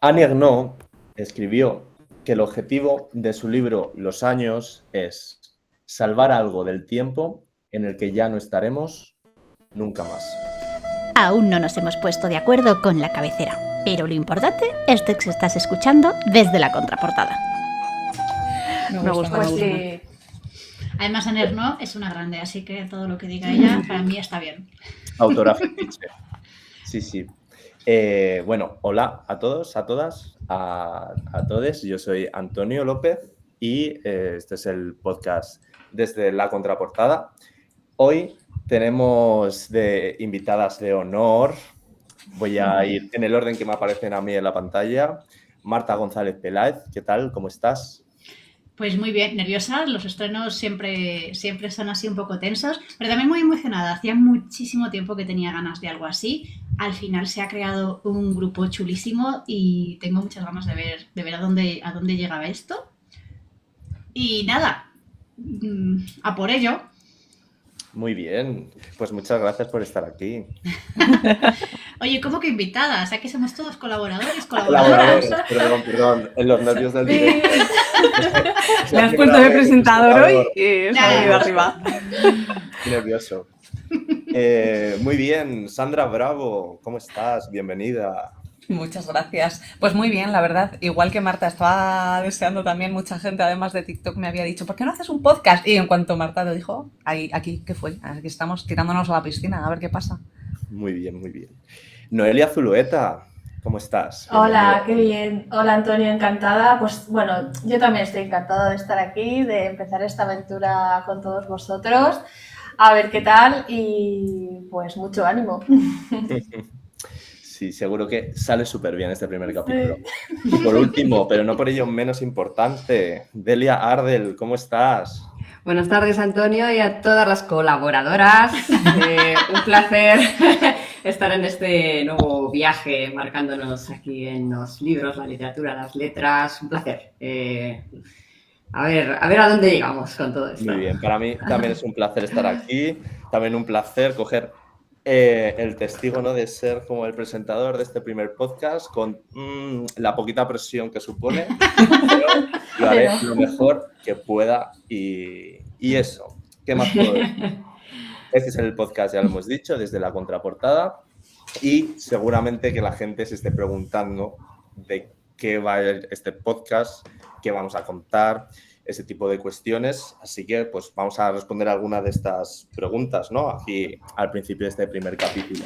Annie Ernaux escribió que el objetivo de su libro Los años es salvar algo del tiempo en el que ya no estaremos nunca más. Aún no nos hemos puesto de acuerdo con la cabecera, pero lo importante es que estás escuchando desde la contraportada. Me gusta. Pues sí. Además, Annie Ernaux es una grande, así que todo lo que diga ella para mí está bien. Autora fetiche. Sí. Bueno, hola a todos, a todas, a todes. Yo soy Antonio López y este es el podcast desde la contraportada. Hoy tenemos de invitadas de honor. Voy a ir en el orden que me aparecen a mí en la pantalla. Marta González Peláez, ¿qué tal? ¿Cómo estás? Pues muy bien, nerviosa. Los estrenos siempre son así un poco tensos, pero también muy emocionada. Hacía muchísimo tiempo que tenía ganas de algo así. Al final se ha creado un grupo chulísimo y tengo muchas ganas de ver a dónde llegaba esto. Y nada, a por ello. Muy bien, pues muchas gracias por estar aquí. Oye, ¿cómo que invitada? O sea, que somos todos colaboradores, colaboradoras. Perdón, en los nervios del directo. Me has puesto de presentador hoy y se me ha ido arriba. Estoy nervioso. Muy bien, Sandra Bravo, ¿cómo estás? Bienvenida. Muchas gracias. Pues muy bien, la verdad. Igual que Marta, estaba deseando también, mucha gente, además de TikTok, me había dicho, ¿por qué no haces un podcast? Y en cuanto Marta lo dijo, aquí, ¿qué fue? Aquí estamos tirándonos a la piscina, a ver qué pasa. Muy bien. Noelia Zulueta, ¿cómo estás? Hola, qué bien. Hola, Antonio, encantada. Pues bueno, yo también estoy encantada de estar aquí, de empezar esta aventura con todos vosotros. A ver qué tal y pues mucho ánimo. Sí, seguro que sale súper bien este primer capítulo. Y por último, pero no por ello menos importante, Delia Ardel, ¿cómo estás? Buenas tardes, Antonio, y a todas las colaboradoras. Un placer estar en este nuevo viaje, marcándonos aquí en los libros, la literatura, las letras. Un placer. A ver a dónde llegamos con todo esto. Muy bien, para mí también es un placer estar aquí, también un placer coger el testigo, ¿no?, de ser como el presentador de este primer podcast con la poquita presión que supone, pero lo haré lo mejor que pueda y eso, ¿qué más puedo decir? Este es el podcast, ya lo hemos dicho, desde la contraportada y seguramente que la gente se esté preguntando de qué va a ir este podcast, qué vamos a contar, ese tipo de cuestiones. Así que pues vamos a responder algunas de estas preguntas, ¿no?, aquí al principio de este primer capítulo.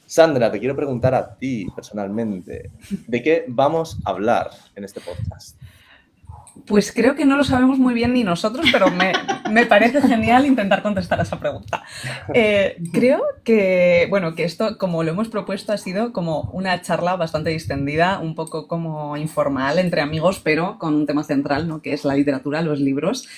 Sandra, te quiero preguntar a ti personalmente, ¿de qué vamos a hablar en este podcast? Pues creo que no lo sabemos muy bien ni nosotros, pero me parece genial intentar contestar a esa pregunta. Creo que esto, como lo hemos propuesto, ha sido como una charla bastante distendida, un poco como informal entre amigos, pero con un tema central, ¿no?, que es la literatura, los libros,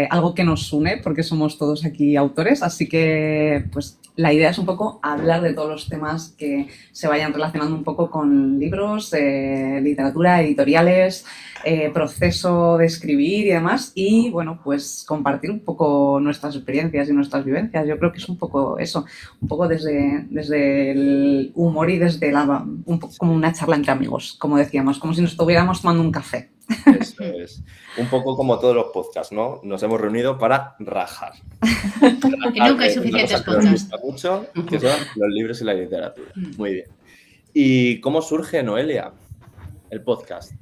algo que nos une porque somos todos aquí autores, así que pues la idea es un poco hablar de todos los temas que se vayan relacionando un poco con libros, literatura, editoriales, proceso de escribir y demás, y bueno, pues compartir un poco nuestras experiencias y nuestras vivencias. Yo creo que es un poco eso, un poco desde el humor y desde un poco como una charla entre amigos, como decíamos, como si nos estuviéramos tomando un café. Eso es. Un poco como todos los podcasts, ¿no? Nos hemos reunido para rajar. Que nunca hay suficientes podcasts. Nos gusta mucho, que son los libros y la literatura. Muy bien. ¿Y cómo surge, Noelia, el podcast?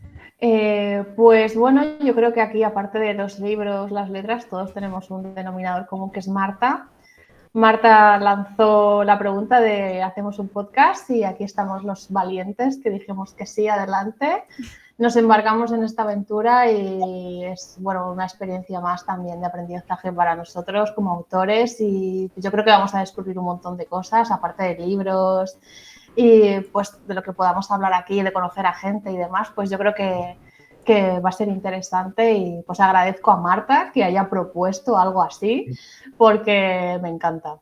Pues bueno, yo creo que aquí, aparte de los libros, las letras, todos tenemos un denominador común que es Marta. Marta lanzó la pregunta de hacemos un podcast y aquí estamos los valientes que dijimos que sí, adelante. Nos embarcamos en esta aventura y es bueno, una experiencia más también de aprendizaje para nosotros como autores y yo creo que vamos a descubrir un montón de cosas, aparte de libros y pues de lo que podamos hablar aquí, de conocer a gente y demás, pues yo creo que va a ser interesante y pues agradezco a Marta que haya propuesto algo así porque me encanta.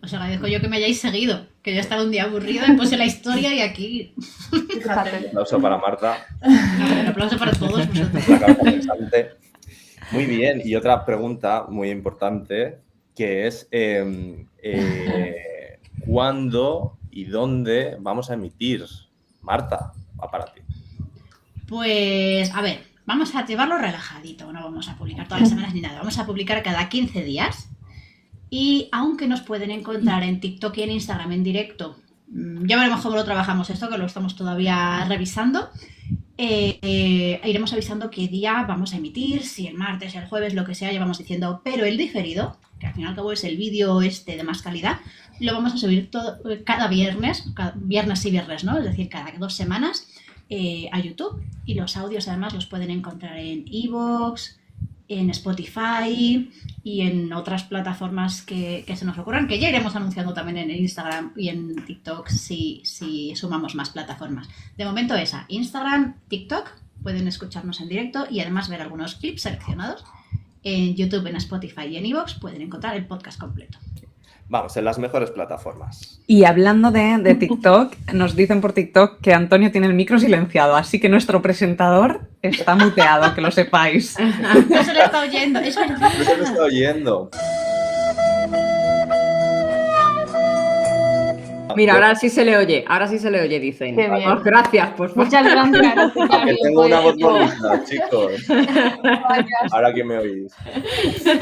Os agradezco yo que me hayáis seguido, que yo estaba un día aburrida, me puse la historia y aquí... Un aplauso para Marta. Un aplauso para todos vosotros. La cabeza pensante. Muy bien, y otra pregunta muy importante que es ¿cuándo y dónde vamos a emitir? Marta, va para ti. Pues, a ver, vamos a llevarlo relajadito, no vamos a publicar todas las semanas ni nada, vamos a publicar cada 15 días. Y aunque nos pueden encontrar en TikTok y en Instagram en directo, ya veremos cómo lo trabajamos esto, que lo estamos todavía revisando. Iremos avisando qué día vamos a emitir, si el martes, el jueves, lo que sea, ya vamos diciendo. Pero el diferido, que al fin y al cabo es el vídeo de más calidad, lo vamos a subir cada viernes y viernes, ¿no? Es decir, cada 2 semanas a YouTube. Y los audios además los pueden encontrar en iVoox, en Spotify y en otras plataformas que se nos ocurran, que ya iremos anunciando también en Instagram y en TikTok si sumamos más plataformas. De momento esa, Instagram, TikTok, pueden escucharnos en directo y además ver algunos clips seleccionados. En YouTube, en Spotify y en iVoox pueden encontrar el podcast completo. Vamos, en las mejores plataformas. Y hablando de TikTok, nos dicen por TikTok que Antonio tiene el micro silenciado, así que nuestro presentador está muteado, que lo sepáis. No se lo está oyendo, es verdad. No se lo está oyendo. Mira, ahora sí se le oye, dicen. Qué bien. Oh, gracias, por favor. Muchas gracias. Que tengo una voz bonita, chicos. Ahora que me oís.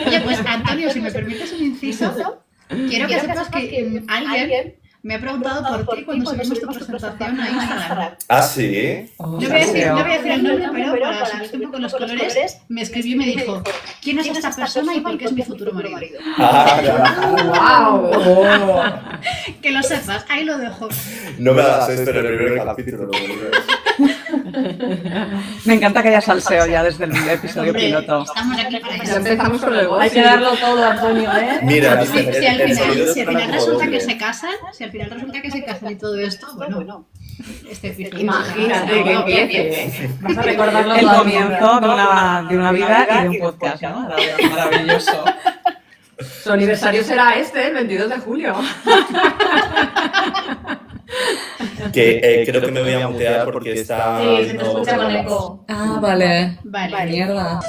Oye, pues Antonio, si me permites un inciso, quiero que sepas que alguien me ha preguntado por ti cuando subimos tu presentación a Instagram. ¿Ah, sí? No voy a decir el nombre, pero para subirte un poco los colores, me escribió y me dijo: ¿quién es esta persona y por qué es mi futuro marido? ¡Wow! Que lo sepas, ahí lo dejo. No me hagas esto en el primer capítulo. Me encanta que haya salseo ya desde el episodio Hombre, piloto. estamos aquí para Ya eso. empezamos con el Hay gossip. que darlo todo, Antonio, ¿eh? Mira, Si al el sonido final suena como resulta doble. que se casan, y todo esto, bueno, este episodio. Imagínate que empiece. Vas a recordarlo El todo. comienzo de una vida y de un podcast, ¿no? Maravilloso. Su aniversario será el 22 de julio. Que creo que me voy a mutear porque está... Sí, se te escucha con eco. Ah, vale. Vale. Mierda.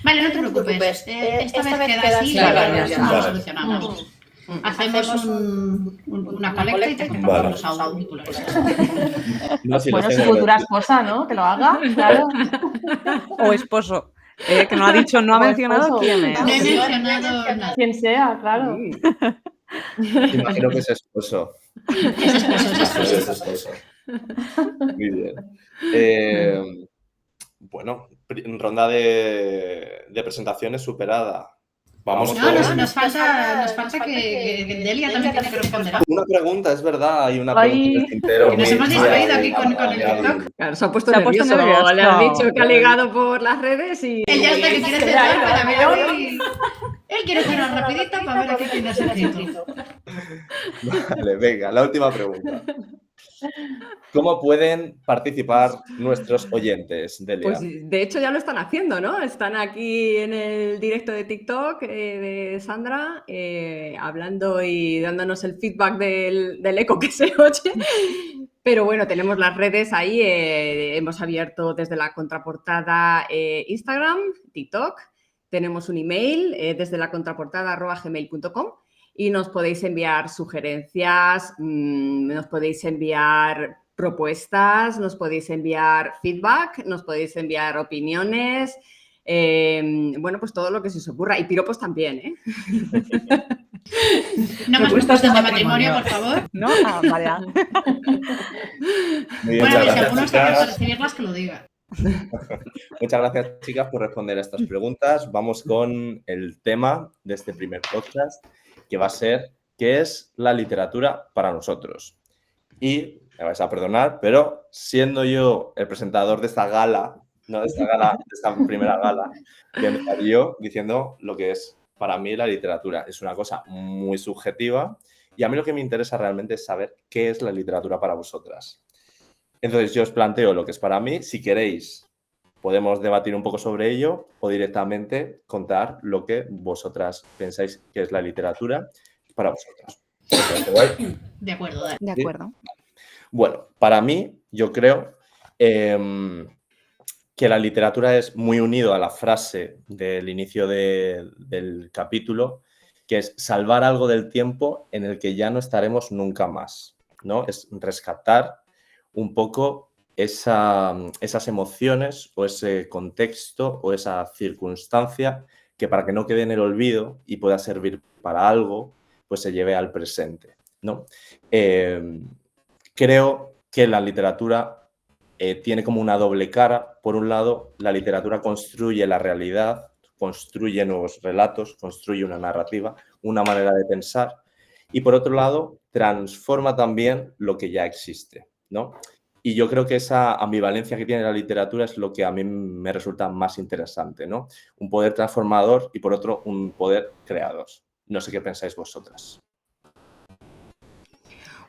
Vale, no te preocupes. Esta vez queda así y Claro, ya ya lo está. solucionamos. Hacemos una colecta y te compramos Vale. los auriculares. No, si Bueno, los su tengo futura en el- esposa, ¿no? Que lo haga, claro. O esposo. Que no ha dicho, no ha O mencionado esposo. quién No es. he mencionado nada. Quien sea, claro. Imagino que es esposo. Es esposo. Es esposo. Muy bien. Bueno, ronda de presentaciones superada. Vamos No, con... nos falta que Delia también tiene que responder. Una pregunta, es verdad, hay una Ay. pregunta en el tintero. Que nos hemos distraído aquí con el TikTok. Claro, se ha puesto Se ha puesto nervioso. nervioso. Le han dicho que ha ligado por las redes y... Él ya está que quiere cerrar para ver hoy. Él quiere cerrar rapidito para ver a qué tiene escrito. Vale, venga, la última pregunta. ¿Cómo pueden participar nuestros oyentes, Delia? Pues de hecho ya lo están haciendo, ¿no? Están aquí en el directo de TikTok de Sandra hablando y dándonos el feedback del eco que se oye. Pero bueno, tenemos las redes ahí. Hemos abierto desde la contraportada Instagram, TikTok. Tenemos un email desde la contraportada@gmail.com. Y nos podéis enviar sugerencias, nos podéis enviar propuestas, nos podéis enviar feedback, nos podéis enviar opiniones, bueno, pues todo lo que se os ocurra. Y piropos también, ¿eh? No más propuestas de matrimonio, por favor. ¿No? Ah, vale. Muy bien, Bueno, muchas si alguno gracias, está abierto a chicas. recibirlas, que lo diga. Muchas gracias, chicas, por responder a estas preguntas. Vamos con el tema de este primer podcast, que va a ser ¿qué es la literatura para nosotros? Y me vais a perdonar, pero siendo yo el presentador de esta gala, no de esta gala, de esta primera gala, voy a empezar yo diciendo lo que es para mí la literatura. Es una cosa muy subjetiva y a mí lo que me interesa realmente es saber qué es la literatura para vosotras. Entonces yo os planteo lo que es para mí. Si queréis, podemos debatir un poco sobre ello o directamente contar lo que vosotras pensáis que es la literatura para vosotras. De acuerdo, dale. De acuerdo. Bueno, para mí, yo creo que la literatura es muy unido a la frase del inicio del capítulo, que es salvar algo del tiempo en el que ya no estaremos nunca más. ¿no? Es rescatar un poco esas emociones o ese contexto o esa circunstancia que para que no quede en el olvido y pueda servir para algo, pues se lleve al presente, ¿no? Creo que la literatura tiene como una doble cara. Por un lado, la literatura construye la realidad, construye nuevos relatos, construye una narrativa, una manera de pensar, y por otro lado, transforma también lo que ya existe, ¿no? Y yo creo que esa ambivalencia que tiene la literatura es lo que a mí me resulta más interesante, ¿no? Un poder transformador y por otro un poder creador. No sé qué pensáis vosotras.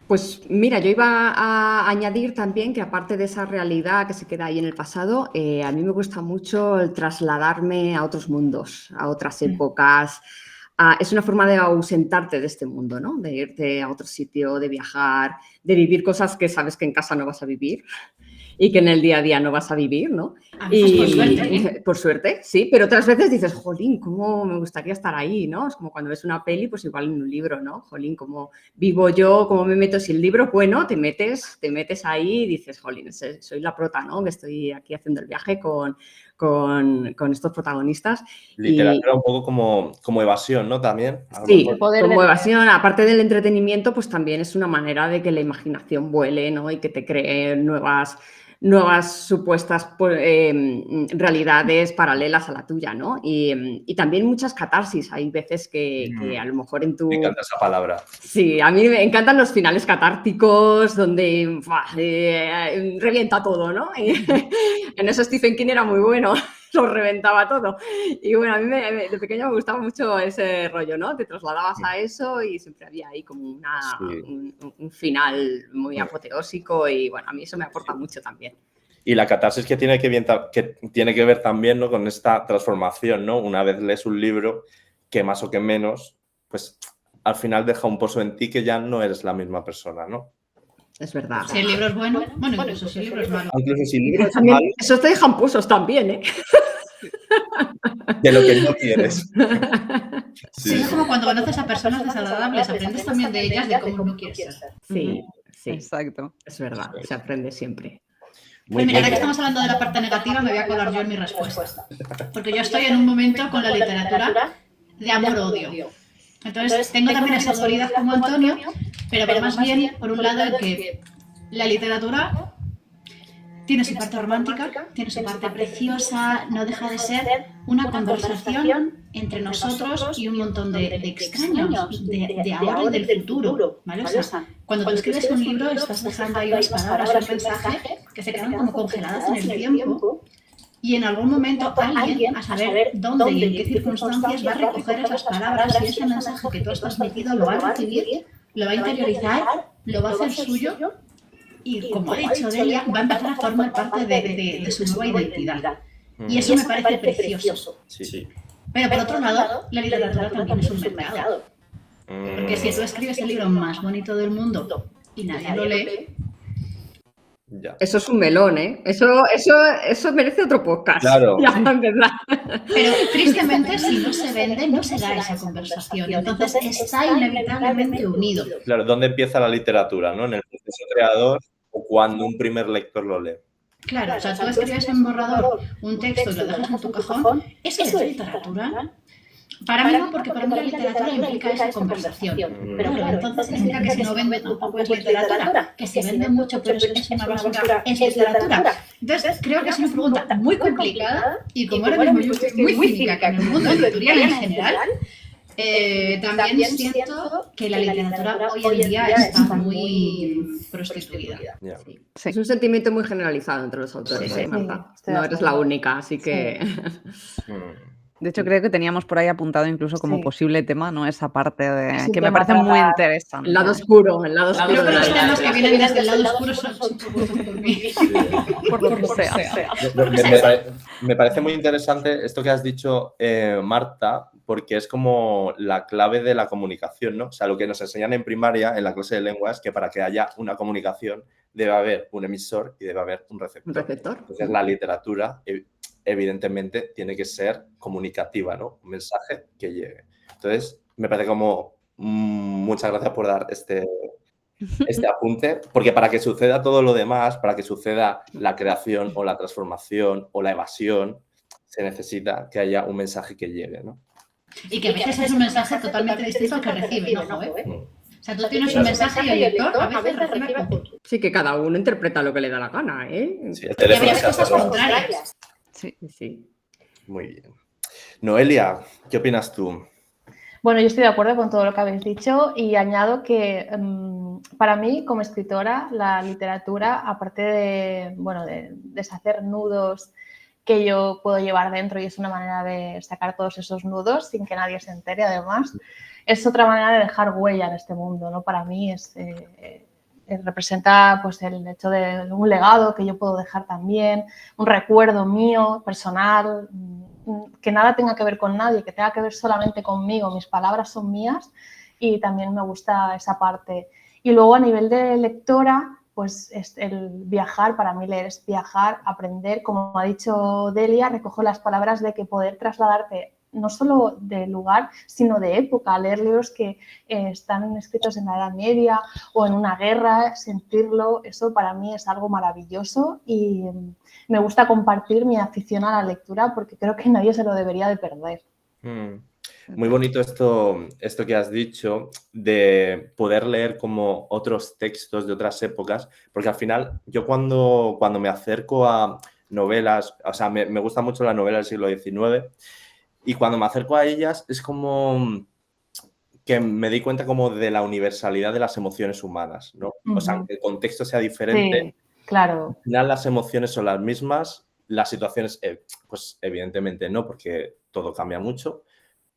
Pues mira, yo iba a añadir también que aparte de esa realidad que se queda ahí en el pasado, a mí me gusta mucho el trasladarme a otros mundos, a otras épocas. Es una forma de ausentarte de este mundo, ¿no? De irte a otro sitio, de viajar, de vivir cosas que sabes que en casa no vas a vivir y que en el día a día no vas a vivir, ¿no? Pues por suerte, ¿eh? Por suerte, sí, pero otras veces dices, jolín, cómo me gustaría estar ahí, ¿no? Es como cuando ves una peli, pues igual en un libro, ¿no? Jolín, cómo vivo yo, cómo me meto sin libro. Bueno, te metes ahí y dices, jolín, soy la prota, ¿no? Que estoy aquí haciendo el viaje con estos protagonistas. Literatura un poco como evasión, ¿no? También. Sí, como evasión, aparte del entretenimiento, pues también es una manera de que la imaginación vuele, ¿no? Y que te cree nuevas supuestas realidades paralelas a la tuya, ¿no? Y también muchas catarsis. Hay veces que a lo mejor en tu... Me encanta esa palabra. Sí, a mí me encantan los finales catárticos donde revienta todo, ¿no? En eso Stephen King era muy bueno, lo reventaba todo. Y bueno, a mí de pequeño me gustaba mucho ese rollo, ¿no? Te trasladabas a eso y siempre había ahí como un final muy apoteósico y bueno, a mí eso me aporta mucho también. Y la catarsis que tiene que ver también, ¿no? Con esta transformación, ¿no? Una vez lees un libro, que más o que menos, pues al final deja un pozo en ti que ya no eres la misma persona, ¿no? Es verdad. Si el libro es bueno, incluso si el libro es malo. Incluso si el libro es También, malo, eso te dejan pozos también, ¿eh? de lo que no quieres. Sí, es como cuando conoces a personas desagradables, aprendes también de ellas de cómo no quieres ser. Sí, sí. Exacto. Es verdad, se aprende siempre. Pues mira, ahora que estamos hablando de la parte negativa, me voy a colar yo en mi respuesta. Porque yo estoy en un momento con la literatura de amor-odio. Entonces, tengo también esa dualidad como Antonio, pero más bien, por un lado, que la literatura tiene su parte romántica, tiene su parte preciosa, no deja de ser una conversación entre nosotros y un montón de extraños, de ahora y del futuro, ¿vale? O sea, cuando tú escribes un libro estás dejando ahí unas palabras, un mensaje que se quedan como congeladas en el tiempo y en algún momento alguien, a saber dónde y en qué circunstancias, va a recoger esas palabras y ese mensaje que tú has transmitido lo va a recibir, lo va a interiorizar, lo va a hacer suyo. Y como ha dicho Delia, va a empezar a formar parte de su nueva identidad. Y eso me parece precioso. Sí. Pero por otro lado, la literatura también es un mercado. Porque si tú escribes el libro más bonito del mundo y nadie lo lee... Ya. Eso es un melón, ¿eh? Eso merece otro podcast. Claro. Ya va a empezar. Pero tristemente, si no se vende, no se da esa conversación. Entonces está inevitablemente unido. Claro, ¿dónde empieza la literatura, ¿no? ¿En el proceso creador o cuando un primer lector lo lee? Claro, o sea, tú escribes en borrador un texto y lo dejas en tu cajón, ¿eso es literatura? Para mí no, porque para mí la literatura implica esa conversación. Pero claro, entonces significa que si no vende tampoco es literatura, que si vende mucho pero es una basura es literatura. Entonces creo que es una pregunta muy complicada y como ahora mismo yo estoy muy cínica en el mundo editorial en general, también siento que la literatura hoy en día está muy prostituida. Ya. Sí. Es un sentimiento muy generalizado entre los autores, Sí, Marta. estoy de No eres acuerdo. la única, así que... De hecho, creo que teníamos por ahí apuntado incluso como Sí. posible tema, ¿no? Esa parte Es un que me tema parece muy para- interesante. El lado oscuro Creo de que la los temas literatura. que vienen desde el lado oscuro son propuestos por mí. Por lo que sea. Me parece muy interesante esto que has dicho, Marta, porque es como la clave de la comunicación, ¿no? O sea, lo que nos enseñan en primaria, en la clase de lengua, es que para que haya una comunicación debe haber un emisor y debe haber un receptor. Un receptor. Entonces, la literatura, evidentemente, tiene que ser comunicativa, ¿no? Un mensaje que llegue. Entonces, me parece como muchas gracias por dar este apunte, porque para que suceda todo lo demás, para que suceda la creación o la transformación o la evasión, se necesita que haya un mensaje que llegue, ¿no? Y que a veces es un mensaje totalmente distinto al que recibe, ¿no? O sea, tú tienes un mensaje y el lector a veces recibe otro. Sí, que cada uno interpreta lo que le da la gana, ¿eh? Sí, el Y a teléfono veces se hace cosas rojo. contrarias. Sí. Sí. Muy bien. Noelia, ¿qué opinas tú? Bueno, yo estoy de acuerdo con todo lo que habéis dicho y añado que para mí, como escritora, la literatura, aparte de, bueno, de deshacer nudos que yo puedo llevar dentro y es una manera de sacar todos esos nudos sin que nadie se entere, además, es otra manera de dejar huella en este mundo, ¿no? Para mí representa pues, el hecho de un legado que yo puedo dejar también, un recuerdo mío, personal, que nada tenga que ver con nadie, que tenga que ver solamente conmigo, mis palabras son mías y también me gusta esa parte. Y luego a nivel de lectora, pues el viajar, para mí leer es viajar, aprender, como ha dicho Delia, recojo las palabras de que poder trasladarte no solo de lugar, sino de época, leer libros que están escritos en la Edad Media o en una guerra, sentirlo, eso para mí es algo maravilloso y me gusta compartir mi afición a la lectura porque creo que nadie se lo debería de perder. Muy bonito esto que has dicho de poder leer como otros textos de otras épocas, porque al final yo cuando me acerco a novelas, o sea, me gusta mucho la novela del siglo XIX y cuando me acerco a ellas es como que me di cuenta como de la universalidad de las emociones humanas, ¿no? O sea, aunque el contexto sea diferente, sí, claro. al final las emociones son las mismas, las situaciones, pues evidentemente no, porque todo cambia mucho,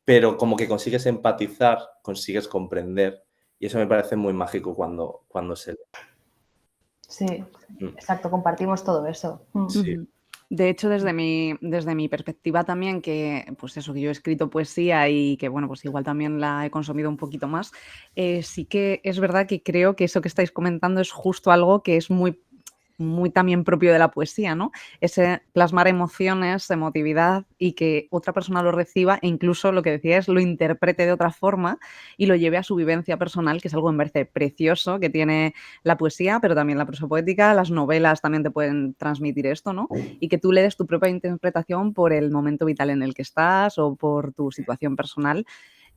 pero como que consigues empatizar, consigues comprender y eso me parece muy mágico cuando se lee. Sí, exacto, compartimos todo eso. Sí. De hecho, desde mi perspectiva también, que pues eso, que yo he escrito poesía y que bueno, pues igual también la he consumido un poquito más, sí que es verdad que creo que eso que estáis comentando es justo algo que es muy también propio de la poesía, ¿no? Ese plasmar emociones, emotividad y que otra persona lo reciba e incluso lo que decía es lo interprete de otra forma y lo lleve a su vivencia personal, que es algo que me parece precioso que tiene la poesía, pero también la prosa poética, las novelas también te pueden transmitir esto, ¿no? Y que tú le des tu propia interpretación por el momento vital en el que estás o por tu situación personal.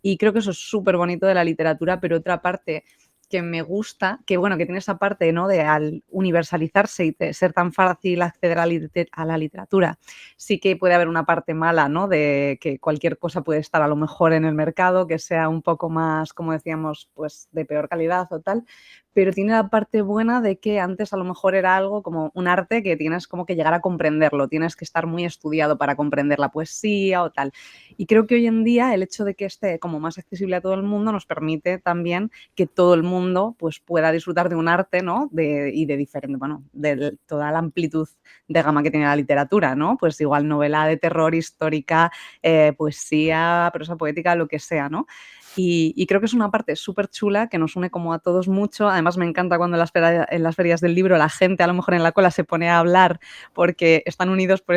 Y creo que eso es súper bonito de la literatura, pero otra parte que me gusta, que bueno, que tiene esa parte, ¿no? De al universalizarse y ser tan fácil acceder a la literatura, sí que puede haber una parte mala, ¿no? De que cualquier cosa puede estar a lo mejor en el mercado, que sea un poco más, como decíamos, pues de peor calidad o tal, pero tiene la parte buena de que antes a lo mejor era algo como un arte que tienes como que llegar a comprenderlo, tienes que estar muy estudiado para comprender la poesía o tal. Y creo que hoy en día el hecho de que esté como más accesible a todo el mundo nos permite también que todo el mundo pues pueda disfrutar de un arte, ¿no? Y de diferente, bueno, de toda la amplitud de gama que tiene la literatura, ¿no? Pues igual novela de terror histórica, poesía, prosa poética, lo que sea, ¿no? Y creo que es una parte súper chula que nos une como a todos mucho. Además, me encanta cuando en las ferias del libro la gente a lo mejor en la cola se pone a hablar porque están unidos por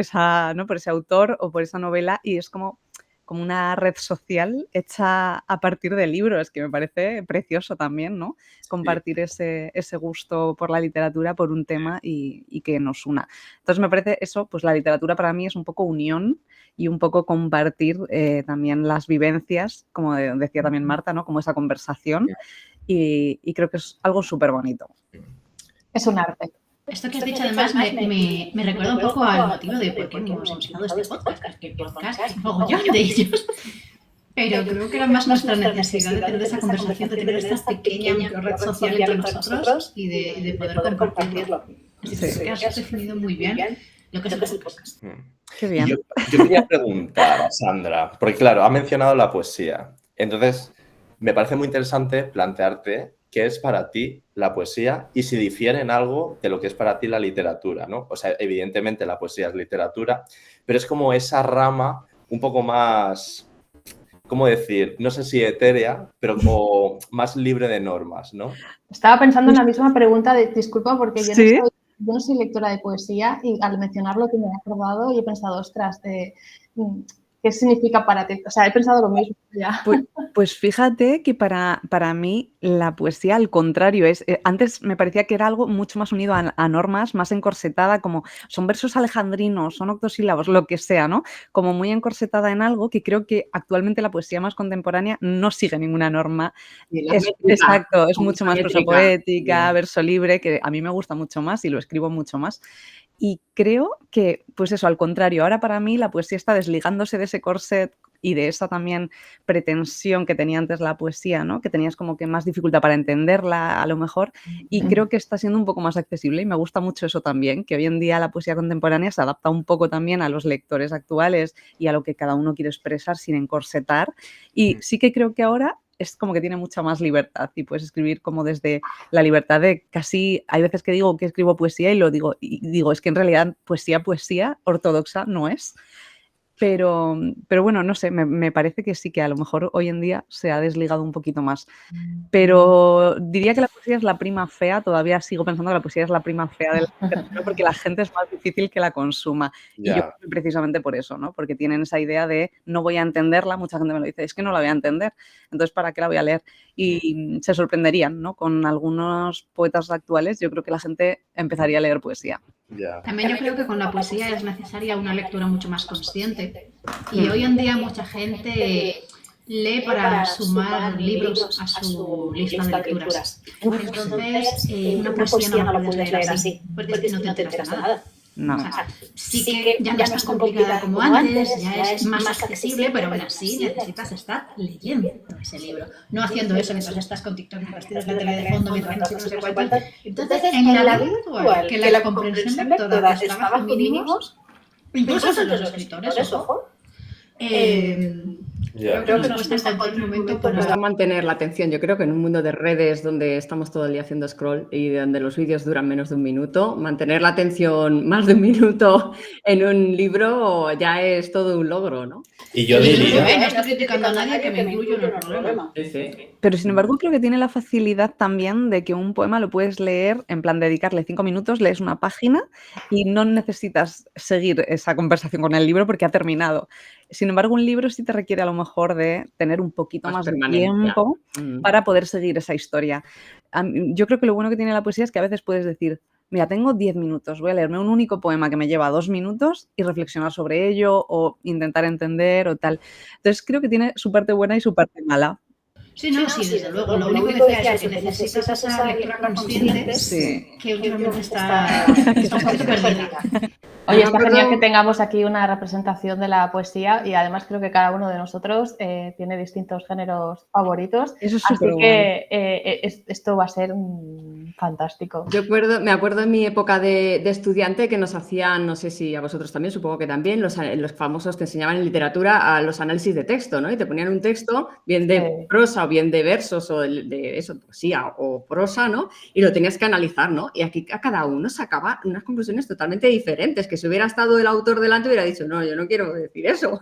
¿no? Por ese autor o por esa novela y es como una red social hecha a partir de libros, que me parece precioso también, ¿no? Compartir ese gusto por la literatura, por un tema y que nos una. Entonces me parece eso, pues la literatura para mí es un poco unión y un poco compartir también las vivencias, como decía también Marta, ¿no? Como esa conversación y creo que es algo súper bonito. Es un arte. Esto que has dicho además me recuerda un poco al motivo de por qué hemos empezado este podcast, porque el podcast es un mogollón de ellos. Pero creo que era más nuestra necesidad de tener esa conversación, de tener esta pequeña red social entre nosotros y de poder compartirlo. Así que has definido muy bien lo que es el podcast. Qué bien. Yo quería preguntar a Sandra, porque claro, ha mencionado la poesía. Entonces, me parece muy interesante plantearte qué es para ti la poesía y si difiere en algo de lo que es para ti la literatura, ¿no? O sea, evidentemente la poesía es literatura, pero es como esa rama un poco más, ¿cómo decir? No sé si etérea, pero como más libre de normas, ¿no? Estaba pensando en la misma pregunta, disculpa, porque yo ¿Sí? no soy lectora de poesía y al mencionarlo que me he acordado y he pensado, ostras, ¿Qué significa para ti? O sea, he pensado lo mismo ya. Pues fíjate que para mí la poesía, al contrario, antes me parecía que era algo mucho más unido a normas, más encorsetada, como son versos alejandrinos, son octosílabos, lo que sea, ¿no? Como muy encorsetada en algo que creo que actualmente la poesía más contemporánea no sigue ninguna norma. Exacto, es mucho más prosa poética, verso libre, que a mí me gusta mucho más y lo escribo mucho más. Y creo que, pues eso, al contrario, ahora para mí la poesía está desligándose de ese corset y de esa también pretensión que tenía antes la poesía, ¿no? Que tenías como que más dificultad para entenderla a lo mejor, y creo que está siendo un poco más accesible y me gusta mucho eso también, que hoy en día la poesía contemporánea se adapta un poco también a los lectores actuales y a lo que cada uno quiere expresar sin encorsetar, y sí que creo que ahora es como que tiene mucha más libertad y puedes escribir como desde la libertad de casi, hay veces que digo que escribo poesía y digo, es que en realidad poesía ortodoxa no es. Pero bueno, no sé, me parece que sí, que a lo mejor hoy en día se ha desligado un poquito más. Pero diría que la poesía es la prima fea, todavía sigo pensando que la poesía es la prima fea de la literatura porque la gente es más difícil que la consuma. Y yo creo que precisamente por eso, ¿no? Porque tienen esa idea de no voy a entenderla, mucha gente me lo dice, es que no la voy a entender, entonces ¿para qué la voy a leer? Y se sorprenderían, ¿no? Con algunos poetas actuales, yo creo que la gente empezaría a leer poesía. También yo creo que con la poesía es necesaria una lectura mucho más consciente. Y hoy en día mucha gente lee para sumar libros a su lista de lecturas. Entonces, una poesía no la puedes leer así, porque es que no te enteras de nada. No. O sea, sí que ya no es tan complicada como antes, ya es más accesible, pero aún así necesitas estar leyendo ese libro. No haciendo eso mientras estás con TikTok, mientras tienes la tele de fondo, mientras no sé cuánto. Entonces, en la vida actual, que la comprensión lectora está bajo mínimos, incluso entre los escritores, ojo, creo que nos cuesta en cualquier momento para mantener la atención. Yo creo que en un mundo de redes donde estamos todo el día haciendo scroll y donde los vídeos duran menos de un minuto, mantener la atención más de un minuto en un libro ya es todo un logro, ¿no? Y yo diría... No estoy criticando a nadie, que me incluyo en el problema. Pero sin embargo creo que tiene la facilidad también de que un poema lo puedes leer, en plan dedicarle 5 minutos, lees una página y no necesitas seguir esa conversación con el libro porque ha terminado. Sin embargo, un libro sí te requiere a lo mejor de tener un poquito más de tiempo para poder seguir esa historia. Yo creo que lo bueno que tiene la poesía es que a veces puedes decir, mira, tengo 10 minutos, voy a leerme un único poema que me lleva 2 minutos y reflexionar sobre ello o intentar entender o tal. Entonces creo que tiene su parte buena y su parte mala. Sí, desde luego. Lo único que decía es que necesitas esa lectura consciente que últimamente está un poquito perdida. Oye, está genial que tengamos aquí una representación de la poesía y además creo que cada uno de nosotros tiene distintos géneros favoritos. Eso es así que esto va a ser fantástico. Yo me acuerdo en mi época de estudiante que nos hacían, no sé si a vosotros también, supongo que también, los famosos te enseñaban en literatura a los análisis de texto, ¿no? Y te ponían un texto bien de prosa o bien de versos o de eso, poesía o prosa, ¿no? Y lo tenías que analizar, ¿no? Y aquí a cada uno sacaba unas conclusiones totalmente diferentes, que si hubiera estado el autor delante hubiera dicho, no, yo no quiero decir eso.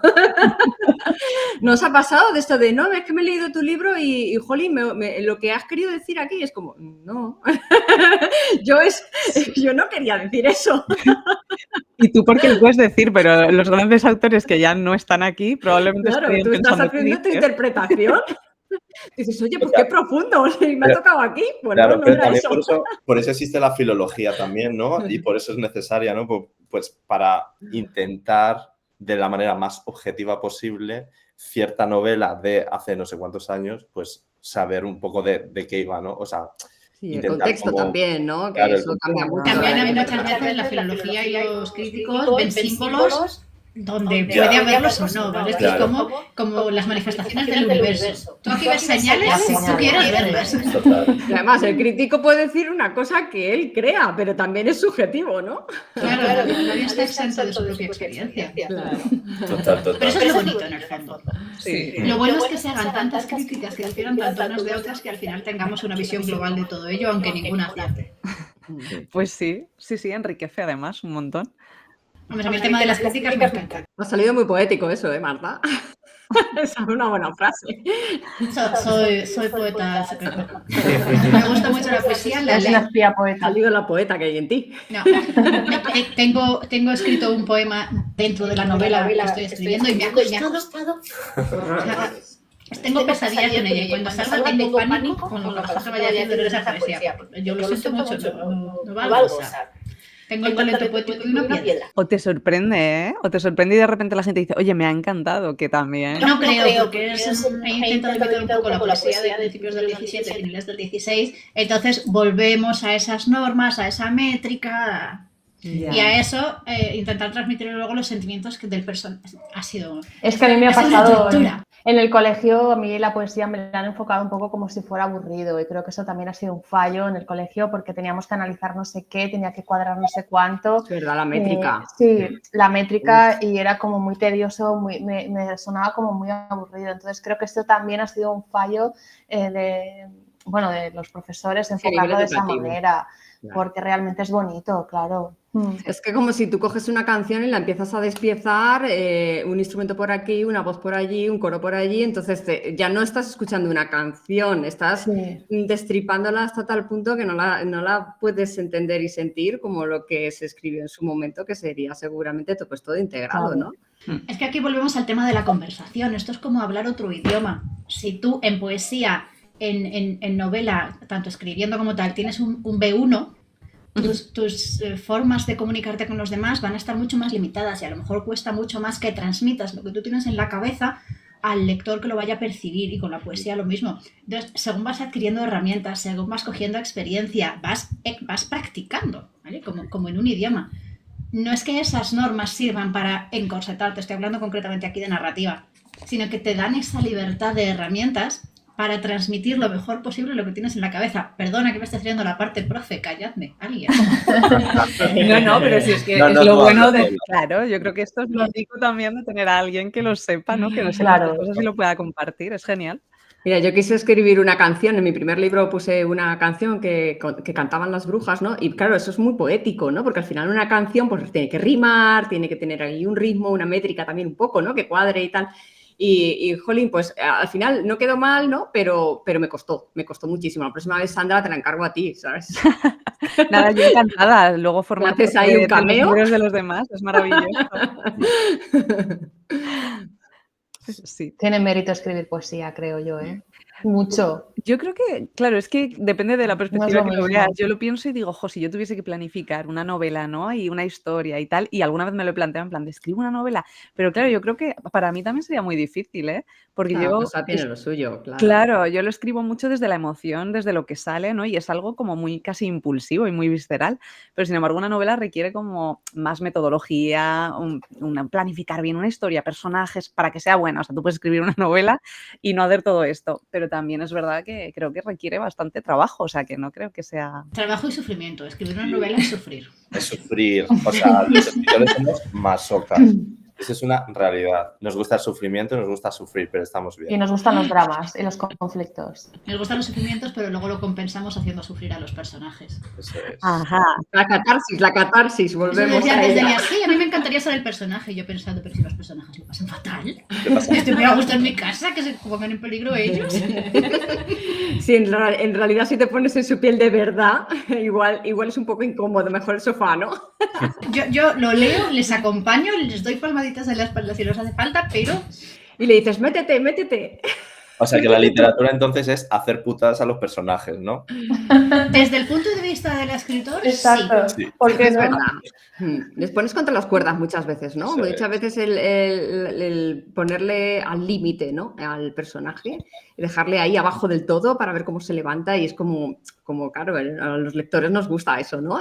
¿Nos ha pasado de esto de, no, es que me he leído tu libro y jolín, lo que has querido decir aquí es como, no, yo no quería decir eso. Y tú porque lo puedes decir, pero los grandes autores que ya no están aquí probablemente tú estás haciendo tu interpretación. Dices, oye, pues qué profundo, me ha tocado aquí. Pues claro, no pero era también eso. por eso existe la filología también, ¿no? Y por eso es necesaria, ¿no? Pues para intentar, de la manera más objetiva posible, cierta novela de hace no sé cuántos años, pues saber un poco de qué iba, ¿no? O sea, sí, el contexto también, ¿no? Que claro, eso cambia mucho. También hay muchas veces la filología y los críticos ven símbolos donde puede haberlos o no, ¿vale? Esto es como las manifestaciones del universo. Tú aquí ves señales si tú quieres verlas. Y además, el crítico puede decir una cosa que él crea, pero también es subjetivo, ¿no? Claro, nadie está exento de su propia experiencia. Claro. Total. Pero eso es lo bonito en el fondo. Sí. Lo bueno es que se hagan tantas críticas que difieran tanto unas de otras que al final tengamos una visión global de todo ello, aunque ninguna acierte. Pues sí, enriquece además un montón. Hombre, a mí el tema de las críticas me encanta. Ha salido muy poético eso, Marta? Esa es una buena frase. Soy poeta secreto. Me gusta mucho la poesía, la Es una espía poeta. Salido la poeta que hay en ti. No, tengo escrito un poema dentro de la novela que estoy escribiendo y me ha costado. O sea, tengo pesadillas con ella y cuando salga tengo pánico con lo que pasa vaya a decir de esa poesía. Yo lo siento mucho, no va a gozar. Tengo el talento poético y una piedra. O te sorprende, ¿eh? O te sorprende y de repente la gente dice, oye, me ha encantado, que también. No creo, porque he intentado imitar un poco la poesía de principios del 17 y finales del 16, entonces volvemos a esas normas, a esa métrica y a eso intentar transmitir luego los sentimientos del personaje. Ha sido... Es que a mí me ha pasado tortura. en el colegio, a mí la poesía me la han enfocado un poco como si fuera aburrido y creo que eso también ha sido un fallo en el colegio porque teníamos que analizar no sé qué, tenía que cuadrar no sé cuánto. Es verdad, la métrica. Sí, la métrica y era como muy tedioso, me sonaba como muy aburrido. Entonces creo que esto también ha sido un fallo de los profesores enfocarlo de esa manera, porque realmente es bonito, claro. Es que como si tú coges una canción y la empiezas a despiezar, un instrumento por aquí, una voz por allí, un coro por allí, entonces ya no estás escuchando una canción, estás destripándola hasta tal punto que no la puedes entender y sentir como lo que se escribió en su momento, que sería seguramente pues todo integrado, ¿no? Es que aquí volvemos al tema de la conversación, esto es como hablar otro idioma. Si tú en poesía, en novela, tanto escribiendo como tal, tienes un B1, tus formas de comunicarte con los demás van a estar mucho más limitadas y a lo mejor cuesta mucho más que transmitas lo que tú tienes en la cabeza al lector que lo vaya a percibir, y con la poesía lo mismo. Entonces, según vas adquiriendo herramientas, según vas cogiendo experiencia, vas practicando, ¿vale? Como en un idioma. No es que esas normas sirvan para encorsetarte, estoy hablando concretamente aquí de narrativa, sino que te dan esa libertad de herramientas para transmitir lo mejor posible lo que tienes en la cabeza. Perdona que me esté haciendo la parte profe, calladme, alguien. No, pero si es que es lo bueno de... Claro, yo creo que esto es lo rico también de tener a alguien que lo sepa, ¿no? Que no sepa las cosas y lo pueda compartir, es genial. Mira, yo quise escribir una canción, en mi primer libro puse una canción que cantaban las brujas, ¿no? Y claro, eso es muy poético, ¿no? Porque al final una canción pues tiene que rimar, tiene que tener ahí un ritmo, una métrica también un poco, ¿no? Que cuadre y tal. Y jolín, pues al final no quedó mal, ¿no? Pero me costó muchísimo. La próxima vez, Sandra, te la encargo a ti, ¿sabes? Nada, yo encantada. Luego formar haces ahí un cameo de los demás, es maravilloso. Sí. Tiene mérito escribir poesía, creo yo, ¿eh? Mucho. Yo creo que, claro, es que depende de la perspectiva que lo mismo. veas. Yo lo pienso y digo, si yo tuviese que planificar una novela, ¿no? Y una historia y tal, y alguna vez me lo he planteado en plan de escribo una novela, pero claro, yo creo que para mí también sería muy difícil, ¿eh? Porque tiene lo suyo, claro. Claro, yo lo escribo mucho desde la emoción, desde lo que sale, ¿no? Y es algo como muy casi impulsivo y muy visceral, pero sin embargo una novela requiere como más metodología, planificar bien una historia, personajes, para que sea buena. O sea, tú puedes escribir una novela y no hacer todo esto, pero también es verdad que creo que requiere bastante trabajo, o sea, que no creo que sea... Trabajo y sufrimiento. Escribir una novela es sufrir. Es sufrir. O sea, los escritores somos masocas. Esa es una realidad. Nos gusta el sufrimiento, nos gusta sufrir, pero estamos bien. Y nos gustan los dramas y los conflictos. Nos gustan los sufrimientos, pero luego lo compensamos haciendo sufrir a los personajes. Eso es. Ajá. La catarsis, volvemos a ella. Sí, a mí me encantaría ser el personaje. Yo pensando, pero si los personajes lo pasan fatal. ¿Qué pasa? Estoy muy a gusto en mi casa, que se pongan en peligro ellos. Sí, en realidad si te pones en su piel de verdad, igual es un poco incómodo, mejor el sofá, ¿no? Yo lo leo, les acompaño, les doy palmaditas en la espalda si les hace falta, pero... Y le dices, métete. O sea, que la literatura entonces es hacer putadas a los personajes, ¿no? Desde el punto de vista del escritor, Exacto. sí. Porque Es verdad. Les pones contra las cuerdas muchas veces, ¿no? Sí. Muchas veces el ponerle al límite, ¿no? Al personaje y dejarle ahí abajo del todo para ver cómo se levanta y es como claro, a los lectores nos gusta eso, ¿no?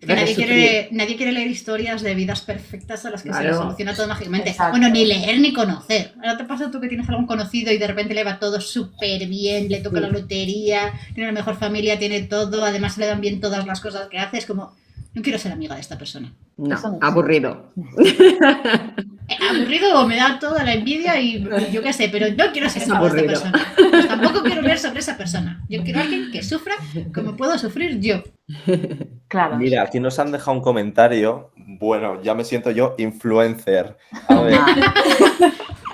Nadie quiere leer historias de vidas perfectas a las que se les soluciona todo mágicamente. Exacto. Bueno, ni leer ni conocer. Ahora te pasa tú que tienes algún conocido y de repente le va todo súper bien, le toca la lotería, tiene la mejor familia, tiene todo, además le dan bien todas las cosas que hace. Es como, no quiero ser amiga de esta persona. No, aburrido. Aburrido o me da toda la envidia y yo qué sé, pero no quiero ser amiga de esta persona. Pues tampoco quiero leer sobre esa persona. Yo quiero a alguien que sufra como puedo sufrir yo. Claro. Mira, aquí nos han dejado un comentario. Bueno, ya me siento yo influencer. A ver.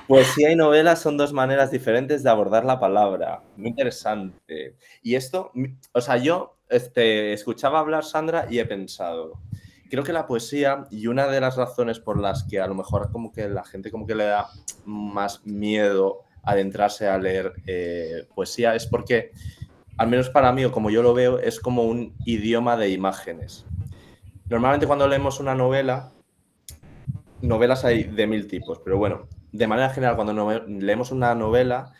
Poesía y novela son dos maneras diferentes de abordar la palabra. Muy interesante. Y esto, o sea, yo escuchaba hablar Sandra y he pensado, creo que la poesía, y una de las razones por las que a lo mejor como que la gente como que le da más miedo adentrarse a leer poesía, es porque, al menos para mí o como yo lo veo, es como un idioma de imágenes. Normalmente cuando leemos una novela, novelas hay de 1000 tipos, pero bueno, de manera general cuando leemos una novela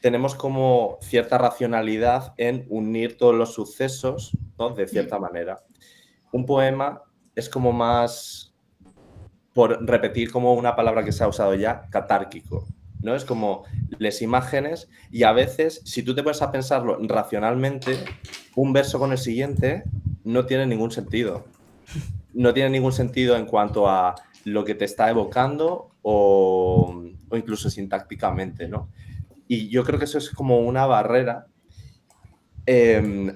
tenemos como cierta racionalidad en unir todos los sucesos, ¿no? De cierta manera. Un poema es como más, por repetir como una palabra que se ha usado ya, catárquico, ¿no? Es como las imágenes y a veces, si tú te pones a pensarlo racionalmente, un verso con el siguiente no tiene ningún sentido. No tiene ningún sentido en cuanto a lo que te está evocando o incluso sintácticamente, ¿no? Y yo creo que eso es como una barrera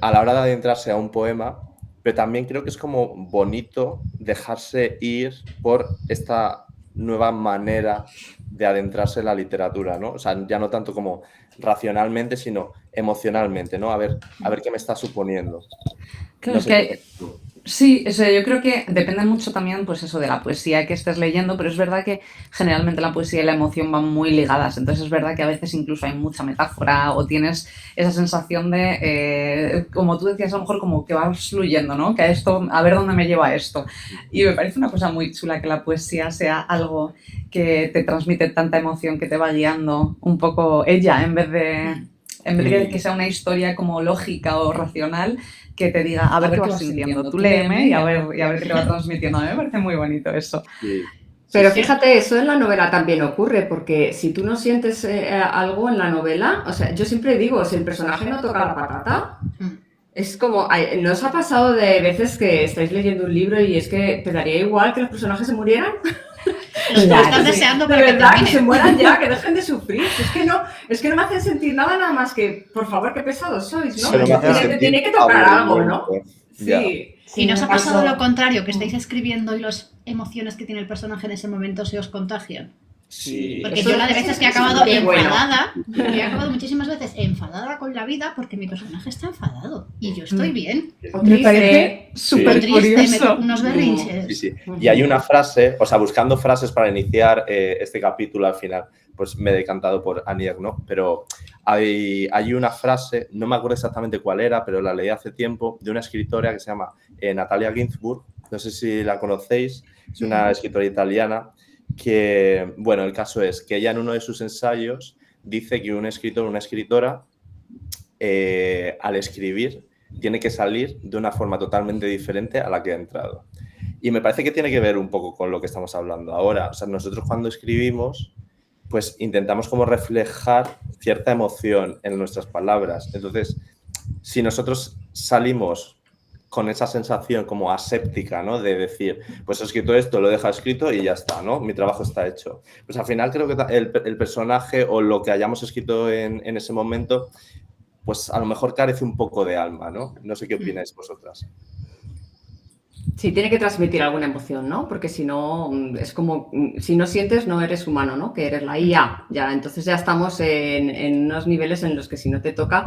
a la hora de adentrarse a un poema, pero también creo que es como bonito dejarse ir por esta nueva manera de adentrarse en la literatura, ¿no? O sea, ya no tanto como racionalmente, sino emocionalmente, ¿no? A ver qué me está suponiendo. Claro, es que sí, eso, yo creo que depende mucho también, pues eso, de la poesía que estés leyendo, pero es verdad que generalmente la poesía y la emoción van muy ligadas, entonces es verdad que a veces incluso hay mucha metáfora o tienes esa sensación de, como tú decías, a lo mejor como que vas fluyendo, ¿no? Que esto, a ver dónde me lleva esto. Y me parece una cosa muy chula que la poesía sea algo que te transmite tanta emoción, que te va guiando un poco ella, en vez de que sea una historia como lógica o racional, que te diga, a ver qué vas sintiendo. Tú léeme y a ver qué te va transmitiendo. A mí me parece muy bonito eso. Sí. Pero fíjate, eso en la novela también ocurre, porque si tú no sientes algo en la novela, o sea, yo siempre digo, si el personaje no toca la patata, es como, ¿no os ha pasado de veces que estáis leyendo un libro y es que te daría igual que los personajes se murieran? Lo estás deseando, De pero que verdad, que termine. se mueran ya, que dejen de sufrir. Es que no me hacen sentir nada más que, por favor, qué pesados sois, ¿no? Pero me hace Te sentir tiene que tocar algo, ¿no? aburrimiento. Ya. Sí. ¿Y no os ha pasado Eso- lo contrario, que estáis escribiendo y las emociones que tiene el personaje en ese momento se os contagian? Sí. Porque Eso- yo la de veces que he eso acabado es bueno. enfadada, he acabado muchísimas veces enfadada con la vida porque mi personaje está enfadado y yo estoy bien. o Me triste. parece súper Triste, me curioso. toco unos berrinches. Sí, sí. Y hay una frase, o sea, buscando frases para iniciar este capítulo al final, pues me he decantado por Annie Ernaux, pero hay una frase, no me acuerdo exactamente cuál era, pero la leí hace tiempo, de una escritora que se llama Natalia Ginzburg, no sé si la conocéis, es una escritora italiana que, bueno, el caso es que ella en uno de sus ensayos dice que un escritor o una escritora al escribir tiene que salir de una forma totalmente diferente a la que ha entrado. Y me parece que tiene que ver un poco con lo que estamos hablando ahora. O sea, nosotros cuando escribimos, pues intentamos como reflejar cierta emoción en nuestras palabras. Entonces, si nosotros salimos con esa sensación como aséptica, ¿no? De decir, pues he escrito esto, lo he dejado escrito y ya está, ¿no? Mi trabajo está hecho. Pues al final creo que el personaje o lo que hayamos escrito en ese momento, pues a lo mejor carece un poco de alma, ¿no? No sé qué opináis vosotras. Sí, tiene que transmitir alguna emoción, ¿no? Porque si no, es como, si no sientes, no eres humano, ¿no? Que eres la IA, ya. Entonces ya estamos en unos niveles en los que si no te toca...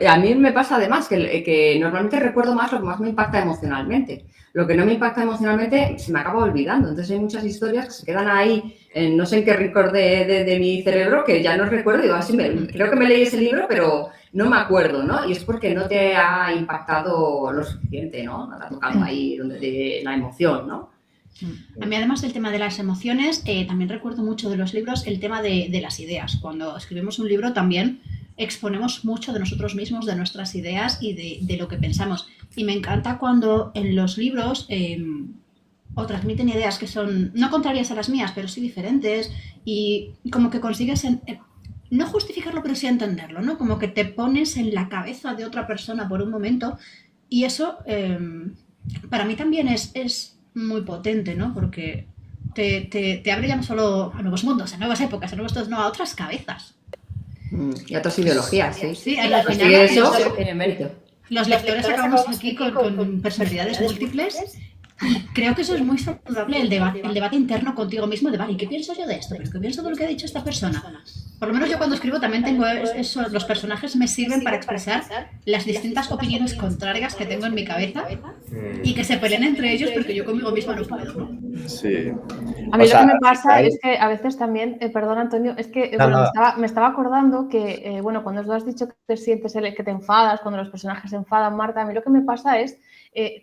A mí me pasa además que normalmente recuerdo más lo que más me impacta emocionalmente. Lo que no me impacta emocionalmente se me acaba olvidando. Entonces hay muchas historias que se quedan ahí, no sé en qué rincón de mi cerebro, que ya no recuerdo. Digo, así creo que me leí ese libro, pero no me acuerdo, ¿no? Y es porque no te ha impactado lo suficiente, ¿no? No te ha tocado ahí donde la emoción, ¿no? A mí, además del tema de las emociones, también recuerdo mucho de los libros el tema de las ideas. Cuando escribimos un libro también exponemos mucho de nosotros mismos, de nuestras ideas y de lo que pensamos. Y me encanta cuando en los libros o transmiten ideas que son no contrarias a las mías, pero sí diferentes y como que consigues... no justificarlo, pero sí entenderlo, ¿no? Como que te pones en la cabeza de otra persona por un momento y eso para mí también es muy potente, ¿no? Porque te abre ya no solo a nuevos mundos, a nuevas épocas, a otras cabezas. Y a otras ideologías, sí. Sí, al Así final que eso los- tiene mérito. Los lectores acabamos aquí con personalidades múltiples Creo que eso es muy saludable, el debate interno contigo mismo de, vale, ¿y qué pienso yo de esto? ¿Pero qué pienso de lo que ha dicho esta persona? Por lo menos yo cuando escribo también tengo eso, los personajes me sirven para expresar las distintas opiniones contrarias que tengo en mi cabeza y que se peleen entre ellos porque yo conmigo misma no puedo, ¿no? Sí. A mí O sea, lo que me pasa al es que a veces también, perdón Antonio, es que No, bueno, no. me estaba acordando que, bueno, cuando tú has dicho que te sientes, que te enfadas, cuando los personajes se enfadan, Marta, a mí lo que me pasa es,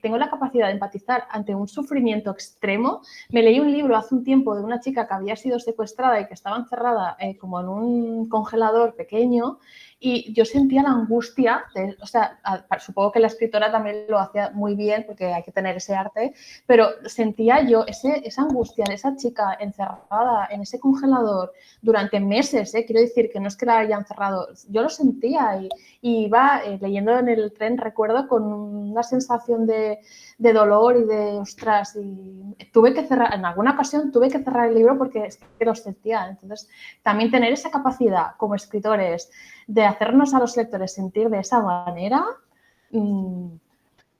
tengo la capacidad de empatizar ante un sufrimiento extremo. Me leí un libro hace un tiempo de una chica que había sido secuestrada y que estaba encerrada como en un congelador pequeño y yo sentía la angustia, o sea, supongo que la escritora también lo hacía muy bien porque hay que tener ese arte, pero sentía yo esa angustia de esa chica encerrada en ese congelador durante meses, quiero decir que no es que la hayan cerrado, yo lo sentía y iba leyendo en el tren, recuerdo, con una sensación de dolor y de ostras, y tuve que cerrar, en alguna ocasión tuve que cerrar el libro porque es que lo sentía. Entonces, también tener esa capacidad como escritores de hacernos a los lectores sentir de esa manera,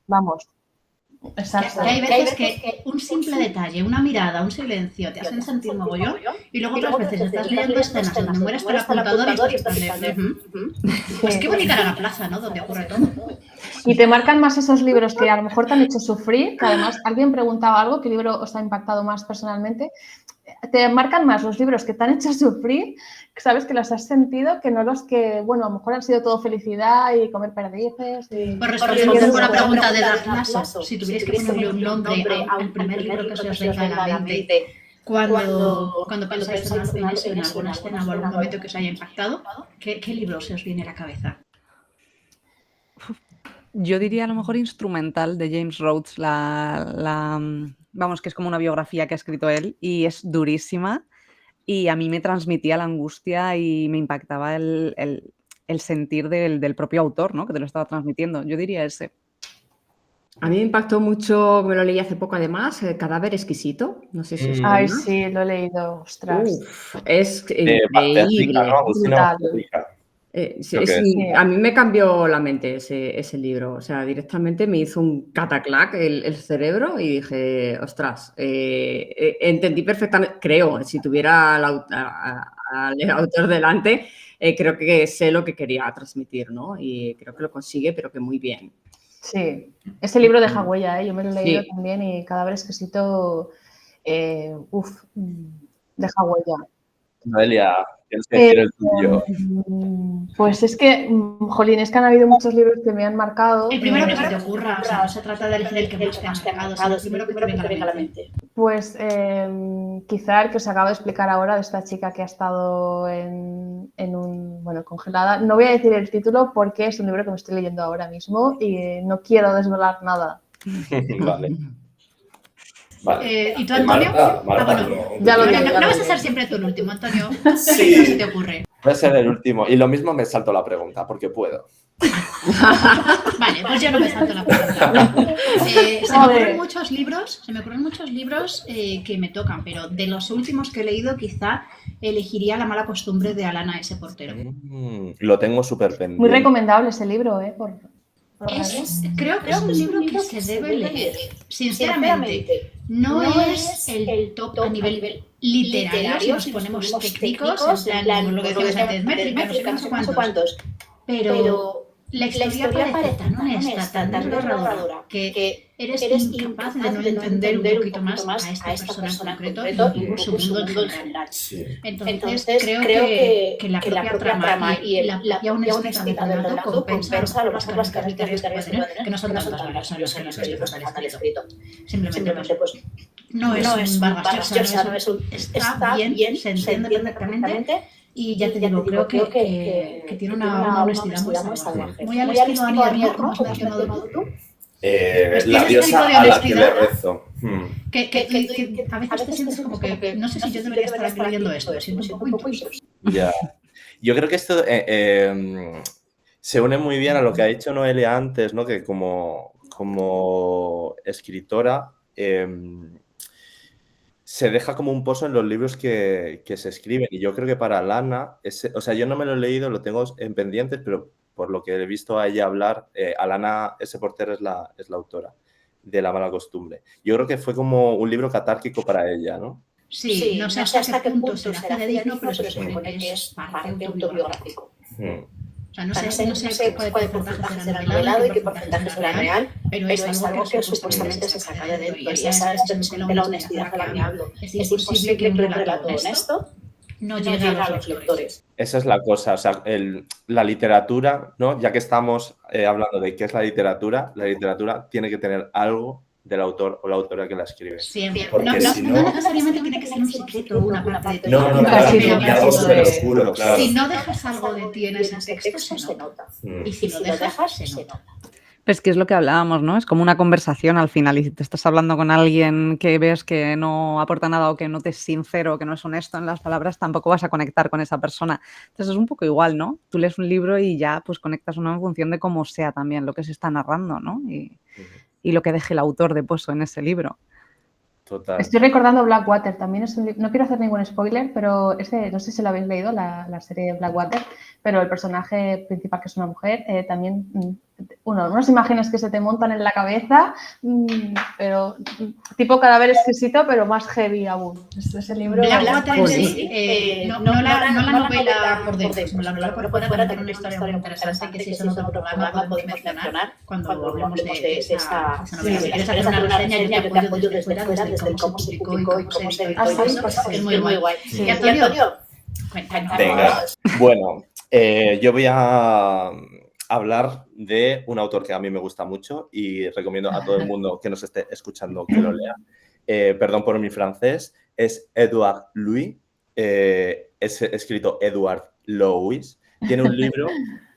vamos. Que hay veces que un simple detalle, una mirada, un silencio te hacen sentir mogollón y luego otras veces estás leyendo escenas donde muere hasta el apuntador y estás en Pues qué bonita era la plaza, ¿no? Donde ocurre todo. Y te marcan más esos libros que a lo mejor te han hecho sufrir, que además alguien preguntaba algo, ¿qué libro os ha impactado más personalmente? Te marcan más los libros que te han hecho sufrir, sabes que los has sentido, que no los que, bueno, a lo mejor han sido todo felicidad y comer perdices. Pues respondiendo un poco a la pregunta de Dark Lasso, si tuvierais que ponerle un nombre al primer libro que se os venga a la mente, cuando pensáis en eso, en alguna escena o algún momento que os haya impactado, ¿qué libro se os viene a la cabeza? Yo diría a lo mejor Instrumental de James Rhodes, vamos, que es como una biografía que ha escrito él y es durísima y a mí me transmitía la angustia y me impactaba el sentir del propio autor, ¿no? Que te lo estaba transmitiendo. Yo diría ese. A mí me impactó mucho, me lo leí hace poco además, Cadáver Exquisito. No sé si os suena. Ay, sí, lo he leído, ostras. Uf, es Rica, increíble. ¿no? Agustina Brutal. Rica. Sí, a mí me cambió la mente ese libro, o sea, directamente me hizo un cataclac el cerebro y dije, ostras, entendí perfectamente, creo, si tuviera al autor delante, creo que sé lo que quería transmitir, ¿no? Y creo que lo consigue, pero que muy bien. Sí, ese libro deja huella, yo me lo he leído Sí. también y Cadáver Exquisito, deja huella. Noelia, tienes que decir el tuyo. Pues es que, jolín, es que han habido muchos libros que me han marcado. El primero que se te ocurra, o sea, no se trata de elegir el que más te ha marcado, sino el primero que te venga a la mente. Pues quizá el que os acabo de explicar ahora de esta chica que ha estado congelada. No voy a decir el título porque es un libro que me estoy leyendo ahora mismo y no quiero desvelar nada. Vale. Vale. ¿Y tú, Antonio? Marta, ya lo digo. No vas a ser siempre tú el último, Antonio. Sí. ¿Qué se te ocurre? Voy a ser el último. Y lo mismo me salto la pregunta, porque puedo. Vale, pues yo no me salto la pregunta. Se me ocurren muchos libros que me tocan, pero de los últimos que he leído quizá elegiría La mala costumbre de Alana S. Portero. Lo tengo súper pendiente. Muy recomendable ese libro, Creo que es un libro que se debe leer. Sinceramente, no es el top a nivel literario, si nos ponemos técnicos, en plan, lo que decíamos antes, métrica, no sé cuántos. Pero la historia parece tan honesta, tan desgarradora, que eres incapaz de no entender un poquito más a esta persona en concreto y un poco su mundo en general. Sí. Entonces, creo que la propia trama y la propia honestidad del relato compensa a lo mejor las características que puede tener, que no son tantas los años que libros han escrito. Simplemente, pues, no es un Vargas Llosa, está bien, se entiende perfectamente. Y ya te digo, creo que tiene una honestidad muy salvaje. Muy al estilo Annie Ernaux, como has mencionado tú. La diosa a la que le rezo. Que a veces te sientes como que no sé si yo debería estar aquí leyendo esto, siento un poco injusto. Ya. Yo creo que esto se une muy bien a lo que ha dicho Noelia antes, ¿no? Que como escritora se deja como un pozo en los libros que se escriben. Y yo creo que para Alana, o sea, yo no me lo he leído, lo tengo en pendientes, pero por lo que he visto a ella hablar, Alana S. Portero es la autora. de la mala costumbre. Yo creo que fue como un libro catárquico para ella, ¿no? Sí, no sé hasta qué punto se hace digno, pero se supone que es parte autobiográfico. O sea, no sé qué porcentaje será novelado y qué porcentaje será real, pero es algo que supuestamente se saca de dentro. Y esa es precisamente la honestidad de la que hablo. Es imposible que un relato honesto no llegue a los lectores. Esa es la cosa, o sea, la literatura, ¿no? Ya que estamos hablando de qué es la literatura tiene que tener algo del autor o la autora que la escribe. Siempre. Porque si no necesariamente tiene que ser un secreto o una parte de ti. No, algo súper oscuro, claro. Si no dejas algo de ti en ese texto, se nota. Y si lo dejas, se nota. Pues que es lo que hablábamos, ¿no? Es como una conversación al final, y si te estás hablando con alguien que ves que no aporta nada o que no te es sincero, que no es honesto en las palabras, tampoco vas a conectar con esa persona. Entonces es un poco igual, ¿no? Tú lees un libro y ya pues conectas uno en función de cómo sea también lo que se está narrando, ¿no? Y lo que deje el autor de puesto en ese libro. Total. Estoy recordando Blackwater, también es un libro, no quiero hacer ningún spoiler, pero no sé si lo habéis leído, la serie Blackwater, pero el personaje principal, que es una mujer, también, unas imágenes que se te montan en la cabeza, pero tipo Cadáver exquisito, pero más heavy aún. Ese libro... Blackwater no la novela por dentro, la novela por fuera también una historia muy interesante que si eso no te lo programa podemos mencionar cuando hablemos de esa novela. Si quieres hacer una reseña, yo te apoyo desde fuera, desde cómo se publicó y cómo se editó y eso, es muy guay. ¿Y Antonio? Venga, bueno, yo voy a hablar de un autor que a mí me gusta mucho y recomiendo a todo el mundo que nos esté escuchando que lo lea. Perdón por mi francés, es Edouard Louis, es escrito Edward Louis. Tiene un libro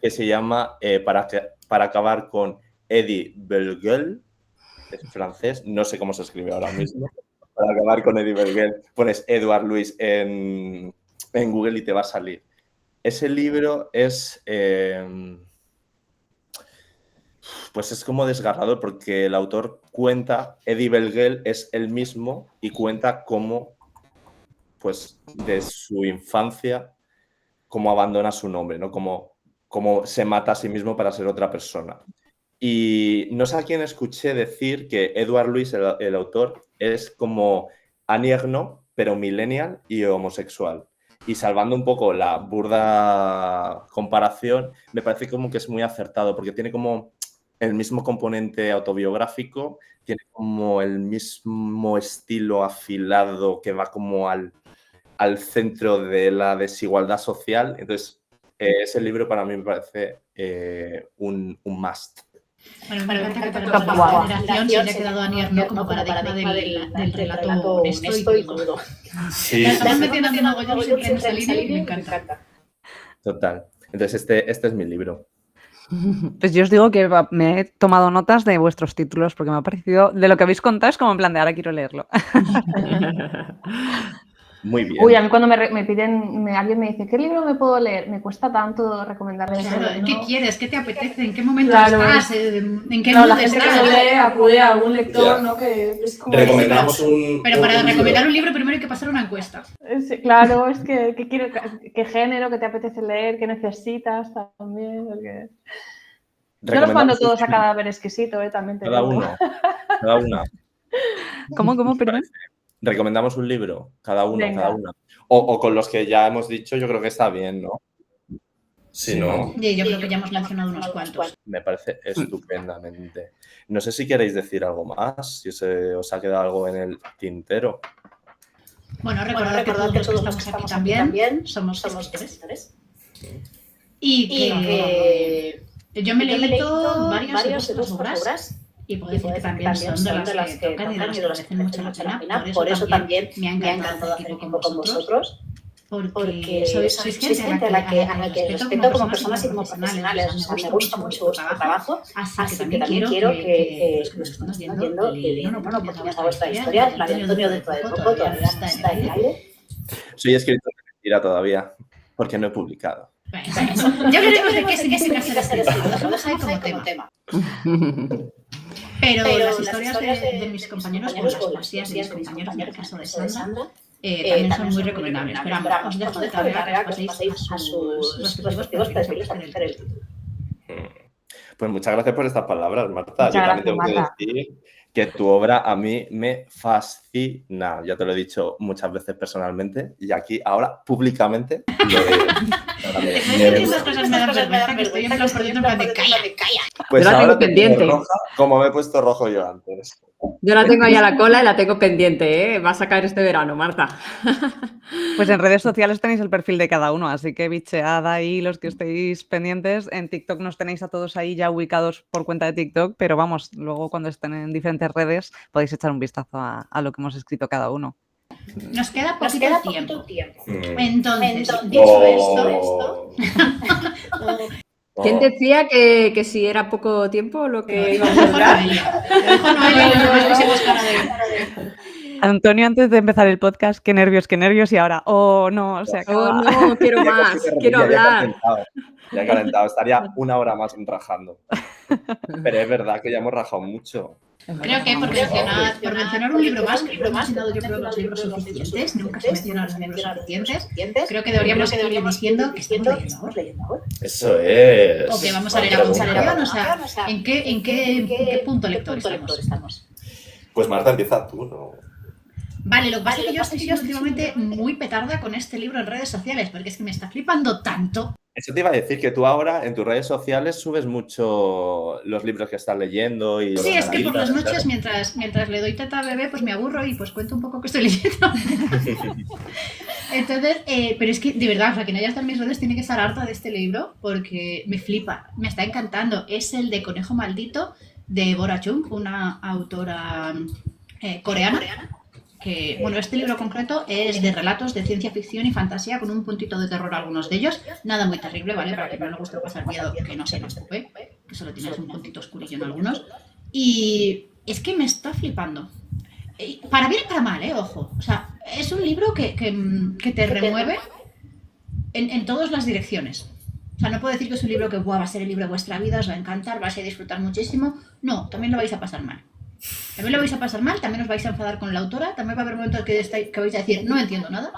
que se llama Para acabar con Eddie Bellegueule, es francés, no sé cómo se escribe ahora mismo. Para acabar con Eddie Bellegueule, pones Edouard Louis en Google y te va a salir. Ese libro es... pues es como desgarrador porque el autor cuenta, Eddie Bellegueule es el mismo y cuenta cómo, pues, de su infancia, cómo abandona su nombre, ¿no? Cómo se mata a sí mismo para ser otra persona. Y no sé a quién escuché decir que Edouard Louis, el autor, es como Annie Ernaux, pero millennial y homosexual. Y salvando un poco la burda comparación, me parece como que es muy acertado porque tiene como el mismo componente autobiográfico, tiene como el mismo estilo afilado que va como al centro de la desigualdad social. Entonces, ese libro para mí me parece un must. Bueno, me encanta que para nuestra generación se haya quedado Annie Ernaux como paradigma del relato honesto y crudo. Sí. Estamos metiendo a Mogollón siempre en esa línea y me encanta. Total. Entonces, este es mi libro. Pues yo os digo que me he tomado notas de vuestros títulos porque me ha parecido, de lo que habéis contado, es como en plan de ahora quiero leerlo. Muy bien. Uy, a mí cuando me piden, alguien me dice, ¿qué libro me puedo leer? Me cuesta tanto recomendarle. Claro, ¿qué quieres? ¿Qué te apetece? ¿En qué momento Claro, estás? ¿En qué no, mood la gente estás? que lo lee acude a un lector, ¿no? Que es como... Recomendamos un... Pero para recomendar un libro primero hay que pasar una encuesta. Sí, claro, es que qué género, qué te apetece leer, qué necesitas también. Porque... Yo los mando todos a Cadáver exquisito, también te Cada digo. uno. Cada una. ¿Cómo, perdón? Recomendamos un libro, cada uno, Venga. cada una. O con los que ya hemos dicho, yo creo que está bien, ¿no? Si no, Y yo creo que ya hemos mencionado unos cuantos. me parece estupendamente. No sé si queréis decir algo más, si os ha quedado algo en el tintero. Bueno, recordad que todos los que estamos aquí también somos escritores. Y que yo me he leído varias de vuestras obras. Y puedo decir que también son de las que tocan y de las que merecen mucho la pena. Por eso también me ha encantado hacer equipo con vosotros. Porque sois gente a la que respeto como personas y como profesionales. O sea, me gusta mucho vuestro trabajo. Así que también quiero que los que nos estamos viendo le den una oportunidad a vuestra historia. La de Antonio dentro de poco todavía está en el aire. Soy escritor de mentira todavía, porque no he publicado. Bueno, ya veremos de qué significa ser escritor. Lo dejamos ahí como tema. Pero las historias de mis compañeros o las poesías de mis compañeros, en el caso de Sandra, también son muy recomendables. Pero os dejo de tarea que os paséis a sus respectivos perfiles para hacer el título. Pues muchas gracias por estas palabras, Marta. Muchas Yo también gracias, tengo que Marta. decir que tu obra a mí me fascina. Ya te lo he dicho muchas veces personalmente y aquí ahora públicamente lo digo. Esas cosas me dan vergüenza, que estoy en plan por dentro, en plan de calla. Pues Yo la ahora tengo te pendiente. pongo roja, como me he puesto rojo yo antes. Yo la tengo ahí a la cola y la tengo pendiente, ¿eh? Va a sacar este verano, Marta. Pues en redes sociales tenéis el perfil de cada uno, así que bichead ahí los que estéis pendientes. En TikTok nos tenéis a todos ahí ya ubicados por cuenta de TikTok, pero vamos, luego cuando estén en diferentes redes podéis echar un vistazo a lo que hemos escrito cada uno. Nos queda poquito tiempo. Mm. Entonces, dicho esto, Oh. ¿Quién Oh. decía que si era poco tiempo lo que íbamos a dejo durar? Noelia. Dejo Noelia y luego pusimos cara de... Antonio, antes de empezar el podcast, qué nervios, y ahora, oh no, se acaba. Oh, no, quiero Ya más, casi me quiero reía, hablar. Ya he calentado. Estaría una hora más rajando. Pero es verdad que ya hemos rajado mucho. Creo que por mencionar un libro más, que no hemos mencionado yo creo los libros suficientes, nunca se mencionan los libros suficientes, creo que deberíamos ir diciendo que estamos leyendo ahora. Eso es. O que vamos a leer a continuación, o sea, ¿en qué punto lector estamos? Pues Marta, empieza tú, ¿no? Vale, lo que pasa es que yo estoy siendo últimamente muy petarda con este libro en redes sociales, porque es que me está flipando tanto. Eso te iba a decir, que tú ahora en tus redes sociales subes mucho los libros que estás leyendo y... Sí, los es que por las analizas, noches, mientras le doy teta a bebé, pues me aburro y pues cuento un poco que estoy leyendo. Entonces, pero es que, de verdad, o sea, quien haya estado en mis redes tiene que estar harta de este libro porque me flipa, me está encantando. Es el de Conejo Maldito, de Bora Chung, una autora coreana. Que, bueno, este libro concreto es de relatos de ciencia ficción y fantasía con un puntito de terror algunos de ellos. Nada muy terrible, ¿vale? Para que no le guste pasar miedo, que no se lo escupe, que solo tienes un puntito oscurillo en algunos. Y es que me está flipando. Para bien y para mal, ojo. O sea, es un libro que te remueve en todas las direcciones. O sea, no puedo decir que es un libro que va a ser el libro de vuestra vida, os va a encantar, vais a disfrutar muchísimo. No, también lo vais a pasar mal. También lo vais a pasar mal, también os vais a enfadar con la autora, también va a haber momentos que vais a decir, no entiendo nada.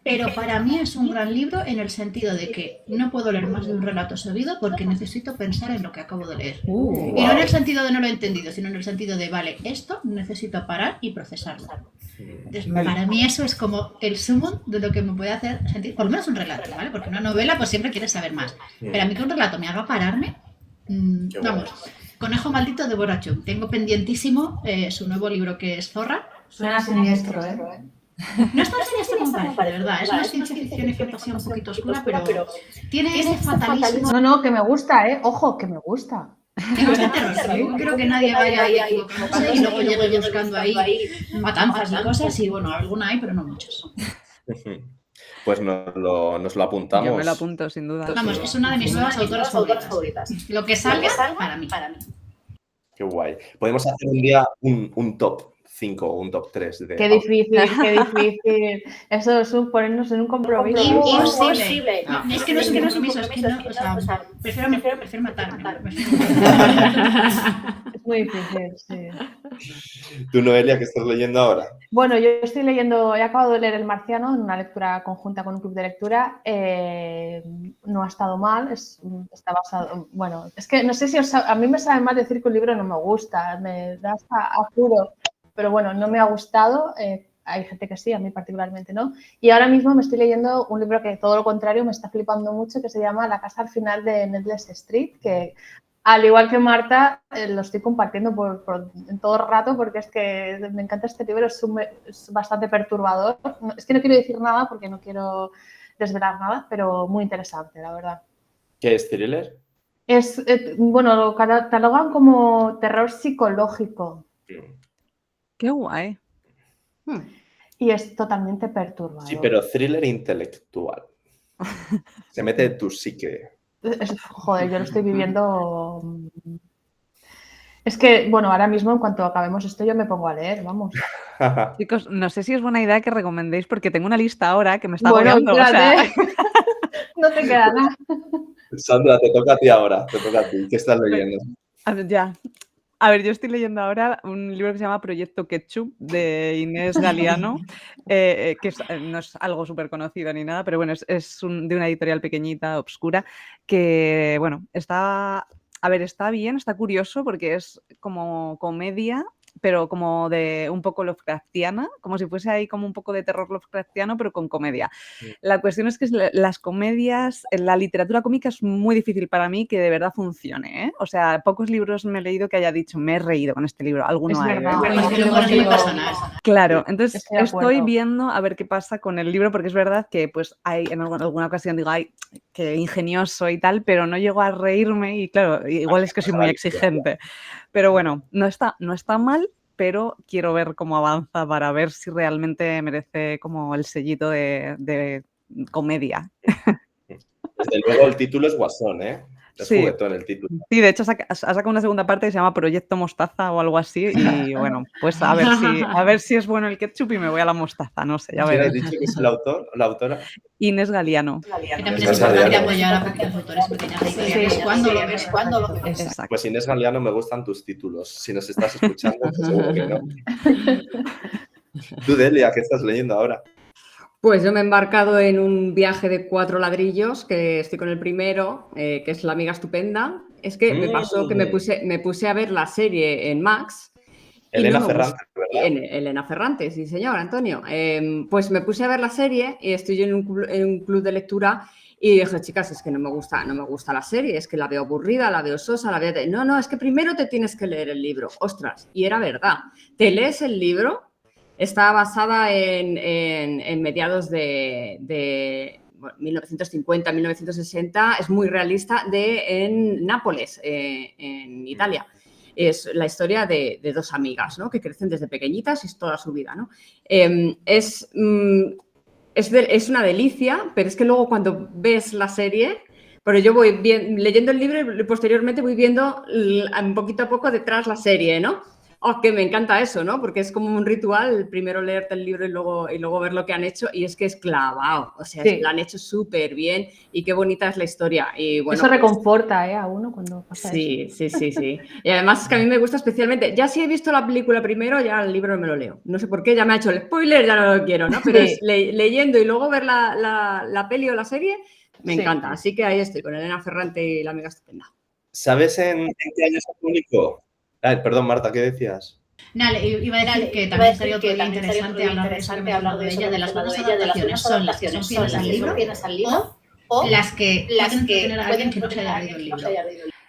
Pero para mí es un gran libro en el sentido de que no puedo leer más de un relato seguido porque necesito pensar en lo que acabo de leer. Y no en el sentido de no lo he entendido, sino en el sentido de, vale, esto necesito parar y procesarlo. Entonces, para mí eso es como el sumo de lo que me puede hacer sentir, por lo menos un relato, ¿vale? Porque una novela pues siempre quieres saber más. Pero a mí que un relato me haga pararme, vamos... Conejo Maldito de Bora Chung. Tengo pendientísimo su nuevo libro que es Zorra. Suena siniestro, ¿eh? No es tan siniestro como parece, de verdad. Es una ciencia ficción y fantasía un poquito oscura, pero tiene ese fatalismo. No, que me gusta, ¿eh? Ojo, que me gusta. Me gusta el terror. Tampoco creo que nadie vaya ahí a equivocarse y luego llegue buscando ahí matanzas y cosas. Y bueno, alguna hay, pero no muchas. Pues nos lo apuntamos. Yo me lo apunto, sin duda. Vamos, es una de mis nuevas autoras favoritas. Lo que salga, para mí. Qué guay. Podemos hacer un día un top 5 o un top 3 de... Qué difícil. Eso es ponernos en un compromiso. Imposible. No, es que no es un compromiso, es que no, o sea, prefiero matarme. Es muy difícil, sí. ¿Tú, Noelia, qué estás leyendo ahora? Bueno, yo estoy leyendo, he acabado de leer El Marciano en una lectura conjunta con un club de lectura. No ha estado mal, está basado, bueno, es que no sé si a mí me sabe mal decir que un libro no me gusta, me da hasta apuro, pero bueno, no me ha gustado. Hay gente que sí, a mí particularmente no. Y ahora mismo me estoy leyendo un libro que todo lo contrario me está flipando mucho, que se llama La casa al final de Needless Street, que al igual que Marta, lo estoy compartiendo en todo el rato porque es que me encanta este libro, es bastante perturbador. Es que no quiero decir nada porque no quiero desvelar nada, pero muy interesante, la verdad. ¿Qué es thriller? Bueno, lo catalogan como terror psicológico. Qué guay. Y es totalmente perturbador. Sí, pero thriller intelectual. Se mete en tu psique. Joder, yo lo estoy viviendo. Es que, bueno, ahora mismo en cuanto acabemos esto yo me pongo a leer, vamos. Chicos, no sé si es buena idea que recomendéis porque tengo una lista ahora que me está Bueno, agobiando. O sea... No te queda nada. Sandra, te toca a ti ahora. Te toca a ti. ¿Qué estás leyendo? Ya. A ver, yo estoy leyendo ahora un libro que se llama Proyecto Ketchup de Inés Galeano, que no es algo súper conocido ni nada, pero bueno, es de una editorial pequeñita, obscura, que bueno, está a ver, está bien, está curioso porque es como comedia, pero como de un poco Lovecraftiana, como si fuese ahí como un poco de terror Lovecraftiano, pero con comedia. La cuestión es que las comedias, la literatura cómica es muy difícil para mí que de verdad funcione, ¿eh? O sea, pocos libros me he leído que haya dicho, me he reído con este libro. Alguno Es hay, verdad. ¿eh? Es que luego es muy personal. Claro, entonces Estoy de acuerdo. estoy viendo a ver qué pasa con el libro, porque es verdad que pues hay en alguna ocasión digo, ay, qué ingenioso y tal, pero no llego a reírme y claro, igual es que soy muy exigente. Pero bueno, no está mal, pero quiero ver cómo avanza para ver si realmente merece como el sellito de comedia. Desde luego el título es guasón, ¿eh? Es Sí. juguetón el título. Sí, de hecho ha sacado una segunda parte que se llama Proyecto Mostaza o algo así y bueno, pues a ver si es bueno el ketchup y me voy a la mostaza, no sé, ya ¿Quién has veré. dicho que es el autor o la autora? Inés Galiano. Que también Inés es importante Galiano. apoyar a pequeños autores y pequeñas editoriales cuando lo ves. Exacto. Pues Inés Galiano, me gustan tus títulos. Si nos estás escuchando, pues seguro que no. Tú, Delia, ¿qué estás leyendo ahora? Pues yo me he embarcado en un viaje de 4 ladrillos, que estoy con el primero, que es La amiga estupenda. Es que me pasó que me puse a ver la serie en Max. Elena Ferrante, ¿verdad? Elena Ferrante, sí señor, Antonio. Pues me puse a ver la serie y estoy en un club de lectura y dije, chicas, es que no me gusta la serie, es que la veo aburrida, la veo sosa, la veo... No, es que primero te tienes que leer el libro. Ostras, y era verdad. Te lees el libro, está basada en mediados de 1950, 1960, es muy realista, en Nápoles, en Italia. Es la historia de 2 amigas, ¿no? Que crecen desde pequeñitas y es toda su vida, ¿no? Es una delicia, pero es que luego cuando ves la serie, pero yo voy leyendo el libro y posteriormente voy viendo poquito a poco detrás la serie, ¿no? Oh, que me encanta eso, ¿no? Porque es como un ritual, primero leerte el libro y luego ver lo que han hecho, y es que es clavado, o sea, Sí. lo han hecho súper bien y qué bonita es la historia. Y bueno, eso reconforta a uno cuando pasa eso. Sí. Y además es que a mí me gusta especialmente, ya si he visto la película primero, ya el libro me lo leo. No sé por qué, ya me ha hecho el spoiler, ya no lo quiero, ¿no? Pero es leyendo y luego ver la peli o la serie, me encanta. Así que ahí estoy, con Elena Ferrante y La amiga estupenda. ¿Sabes en qué año se publicó? Ay, perdón, Marta, ¿qué decías? Nale, iba a decir que también sería otro día interesante hablar de eso, de ella, de las buenas adaptaciones. Son las que son fieles al libro o las que pueden tener a alguien que no se haya leído el libro.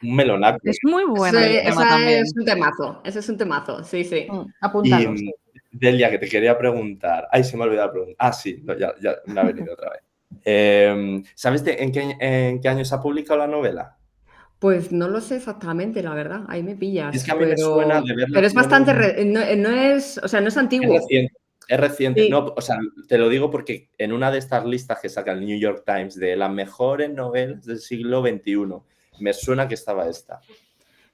Un melonaco. Es muy bueno el tema también. Es un temazo, ese es un temazo, sí. Apúntalo. Y Delia, que te quería preguntar. Ay, se me ha olvidado la pregunta. Ah, sí, no, ya me ha venido otra vez. ¿Sabes en qué año se ha publicado la novela? Pues no lo sé exactamente, la verdad, ahí me pillas. Es que a mí me suena de verla. Pero es bastante, no es antiguo. Es reciente. Sí. No, o sea, te lo digo porque en una de estas listas que saca el New York Times de las mejores novelas del siglo XXI, me suena que estaba esta.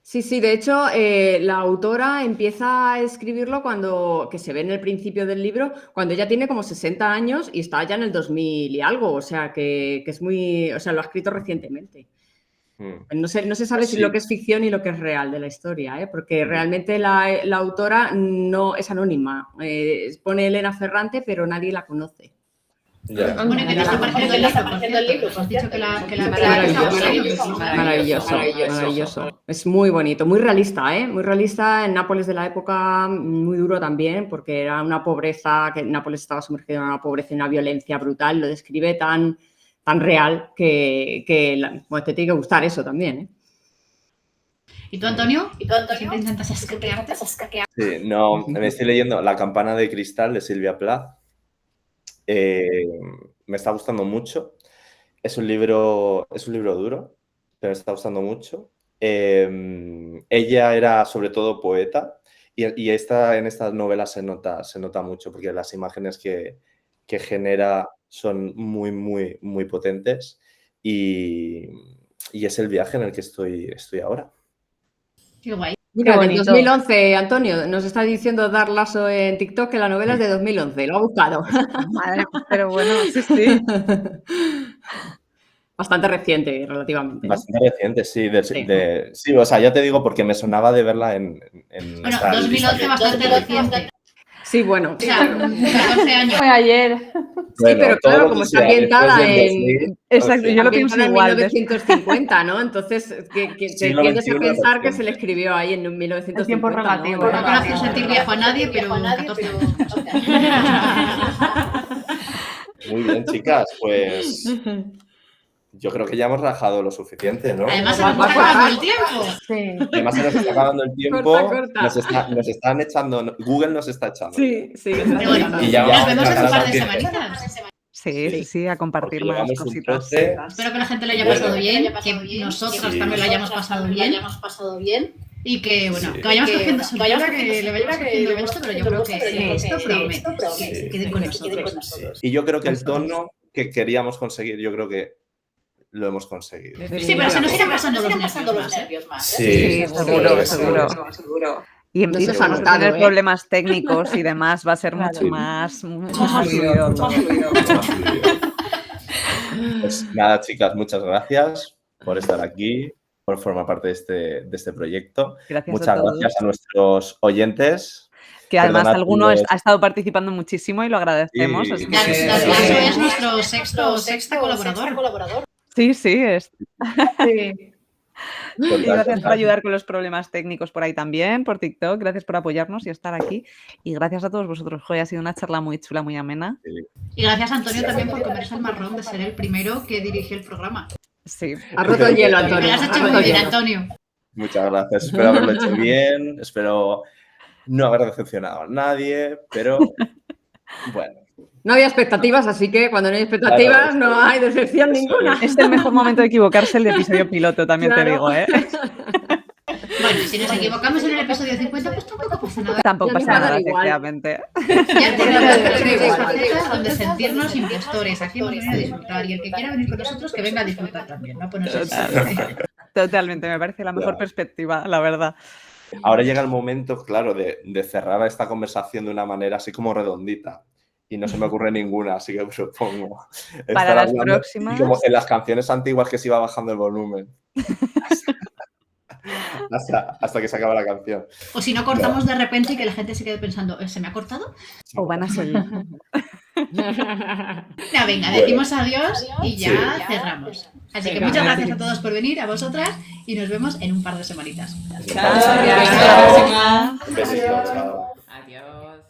Sí, de hecho, la autora empieza a escribirlo que se ve en el principio del libro, cuando ella tiene como 60 años y está ya en el 2000 y algo, o sea, que es muy, o sea, lo ha escrito recientemente. No se sabe si lo que es ficción y lo que es real de la historia, porque realmente la autora no es anónima. Pone Elena Ferrante, pero nadie la conoce. Yeah. Bueno, que te está pareciendo el libro, pues has dicho que la maravilloso. Es muy bonito, muy realista, muy realista. En Nápoles de la época, muy duro también, porque era una pobreza, que Nápoles estaba sumergido en una pobreza y una violencia brutal. Lo describe tan real que te tiene que gustar eso también. ¿Y tú, Antonio? ¿Siempre intentas escaquearte? Sí, no, me estoy leyendo La campana de cristal de Silvia Plath. Me está gustando mucho. Es un libro duro, pero me está gustando mucho. Ella era sobre todo poeta y en estas novelas se nota mucho porque las imágenes que genera son muy, muy, muy potentes y es el viaje en el que estoy ahora. Qué guay. Mira, del 2011, Antonio, nos está diciendo Dar Lasso en TikTok que la novela es de 2011, lo ha buscado. Madre, pero bueno, sí. Bastante reciente, relativamente. Bastante reciente, sí. Sí, o sea, ya te digo porque me sonaba de verla en bueno, 2011 bastante reciente. Sí, bueno. O sea, 14 años. Fue ayer. Sí, pero todo claro, lo como que está sea ambientada después del en... 2000, Exacto, yo lo ambientada pienso en igual. 1950, ¿no? Entonces, que te Siglo tiendes a XXI pensar que 200. se le escribió ahí en 1950. El tiempo relativo. ¿no? No quiero hacer sentir viejo a nadie, pero 14 años. Muy bien, chicas, pues yo creo que ya hemos rajado lo suficiente, ¿no? Además, se nos está acabando el tiempo. Sí. Además, se nos está acabando el tiempo. Corta. Nos están echando, Google nos está echando. Sí, sí. Pero bueno, Y ya nos vamos vemos en un a par de ganar semanitas. Sí, a compartir Porque más llevamos un cositas. troce. Espero que la gente lo haya Bueno. pasado bien, que nosotros Sí. también lo hayamos pasado bien. Y que, bueno, Sí. que vayamos cogiendo su palabra, que le vayamos cogiendo gusto, pero yo creo que esto promete que se queden con nosotros. Y yo creo que el tono que queríamos conseguir, yo creo que lo hemos conseguido. Sí, pero se nos irán pasando los nervios más, ¿eh? Sí, seguro. Y No se os ha vamos a notado, tener ¿eh? problemas técnicos y demás, va a ser mucho más fluido todo. Pues nada, chicas, muchas gracias por estar aquí, por formar parte de este proyecto. Gracias a Muchas todos. gracias a nuestros oyentes. Que además Perdonad alguno los- ha estado participando muchísimo y lo agradecemos. Sí. así que- Narciso es nuestro sexta colaborador. Sí, Sí. Y gracias por ayudar con los problemas técnicos por ahí también, por TikTok. Gracias por apoyarnos y estar aquí. Y gracias a todos vosotros. Joder, ha sido una charla muy chula, muy amena. Y gracias a Antonio también por comerse el marrón de ser el primero que dirigió el programa. Sí. Ha roto el hielo, Me Antonio. lo has ha hecho roto muy el bien, hielo. Antonio. Muchas gracias. Espero haberlo hecho bien. Espero no haber decepcionado a nadie, pero bueno. No había expectativas, así que cuando no hay expectativas Claro, no hay decepción eso ninguna. Es el mejor momento de equivocarse el de episodio piloto, también te Claro. digo, ¿eh? Bueno, si nos equivocamos en el episodio 50, pues tampoco pasa nada. Tampoco Ya nos pasa va a dar nada, igual. efectivamente. Ya tenemos facetas donde sentirnos impostores. Aquí hemos venido a disfrutar. Y el que quiera venir con nosotros, que venga a disfrutar también, ¿no? Ponerse Totalmente, me parece la mejor Claro. perspectiva, la verdad. Ahora llega el momento, claro, de cerrar esta conversación de una manera así como redondita. Y no se me ocurre ninguna, así que propongo. Para estar las hablando próximas. y como en las canciones antiguas que se iba bajando el volumen. hasta que se acaba la canción. O si no, cortamos de repente y que la gente se quede pensando, ¿se me ha cortado? O van a seguir. Ya, venga, decimos adiós y ya cerramos. Así que Venga. muchas gracias a todos por venir, a vosotras, y nos vemos en un par de semanitas. Un besito, chao. Adiós.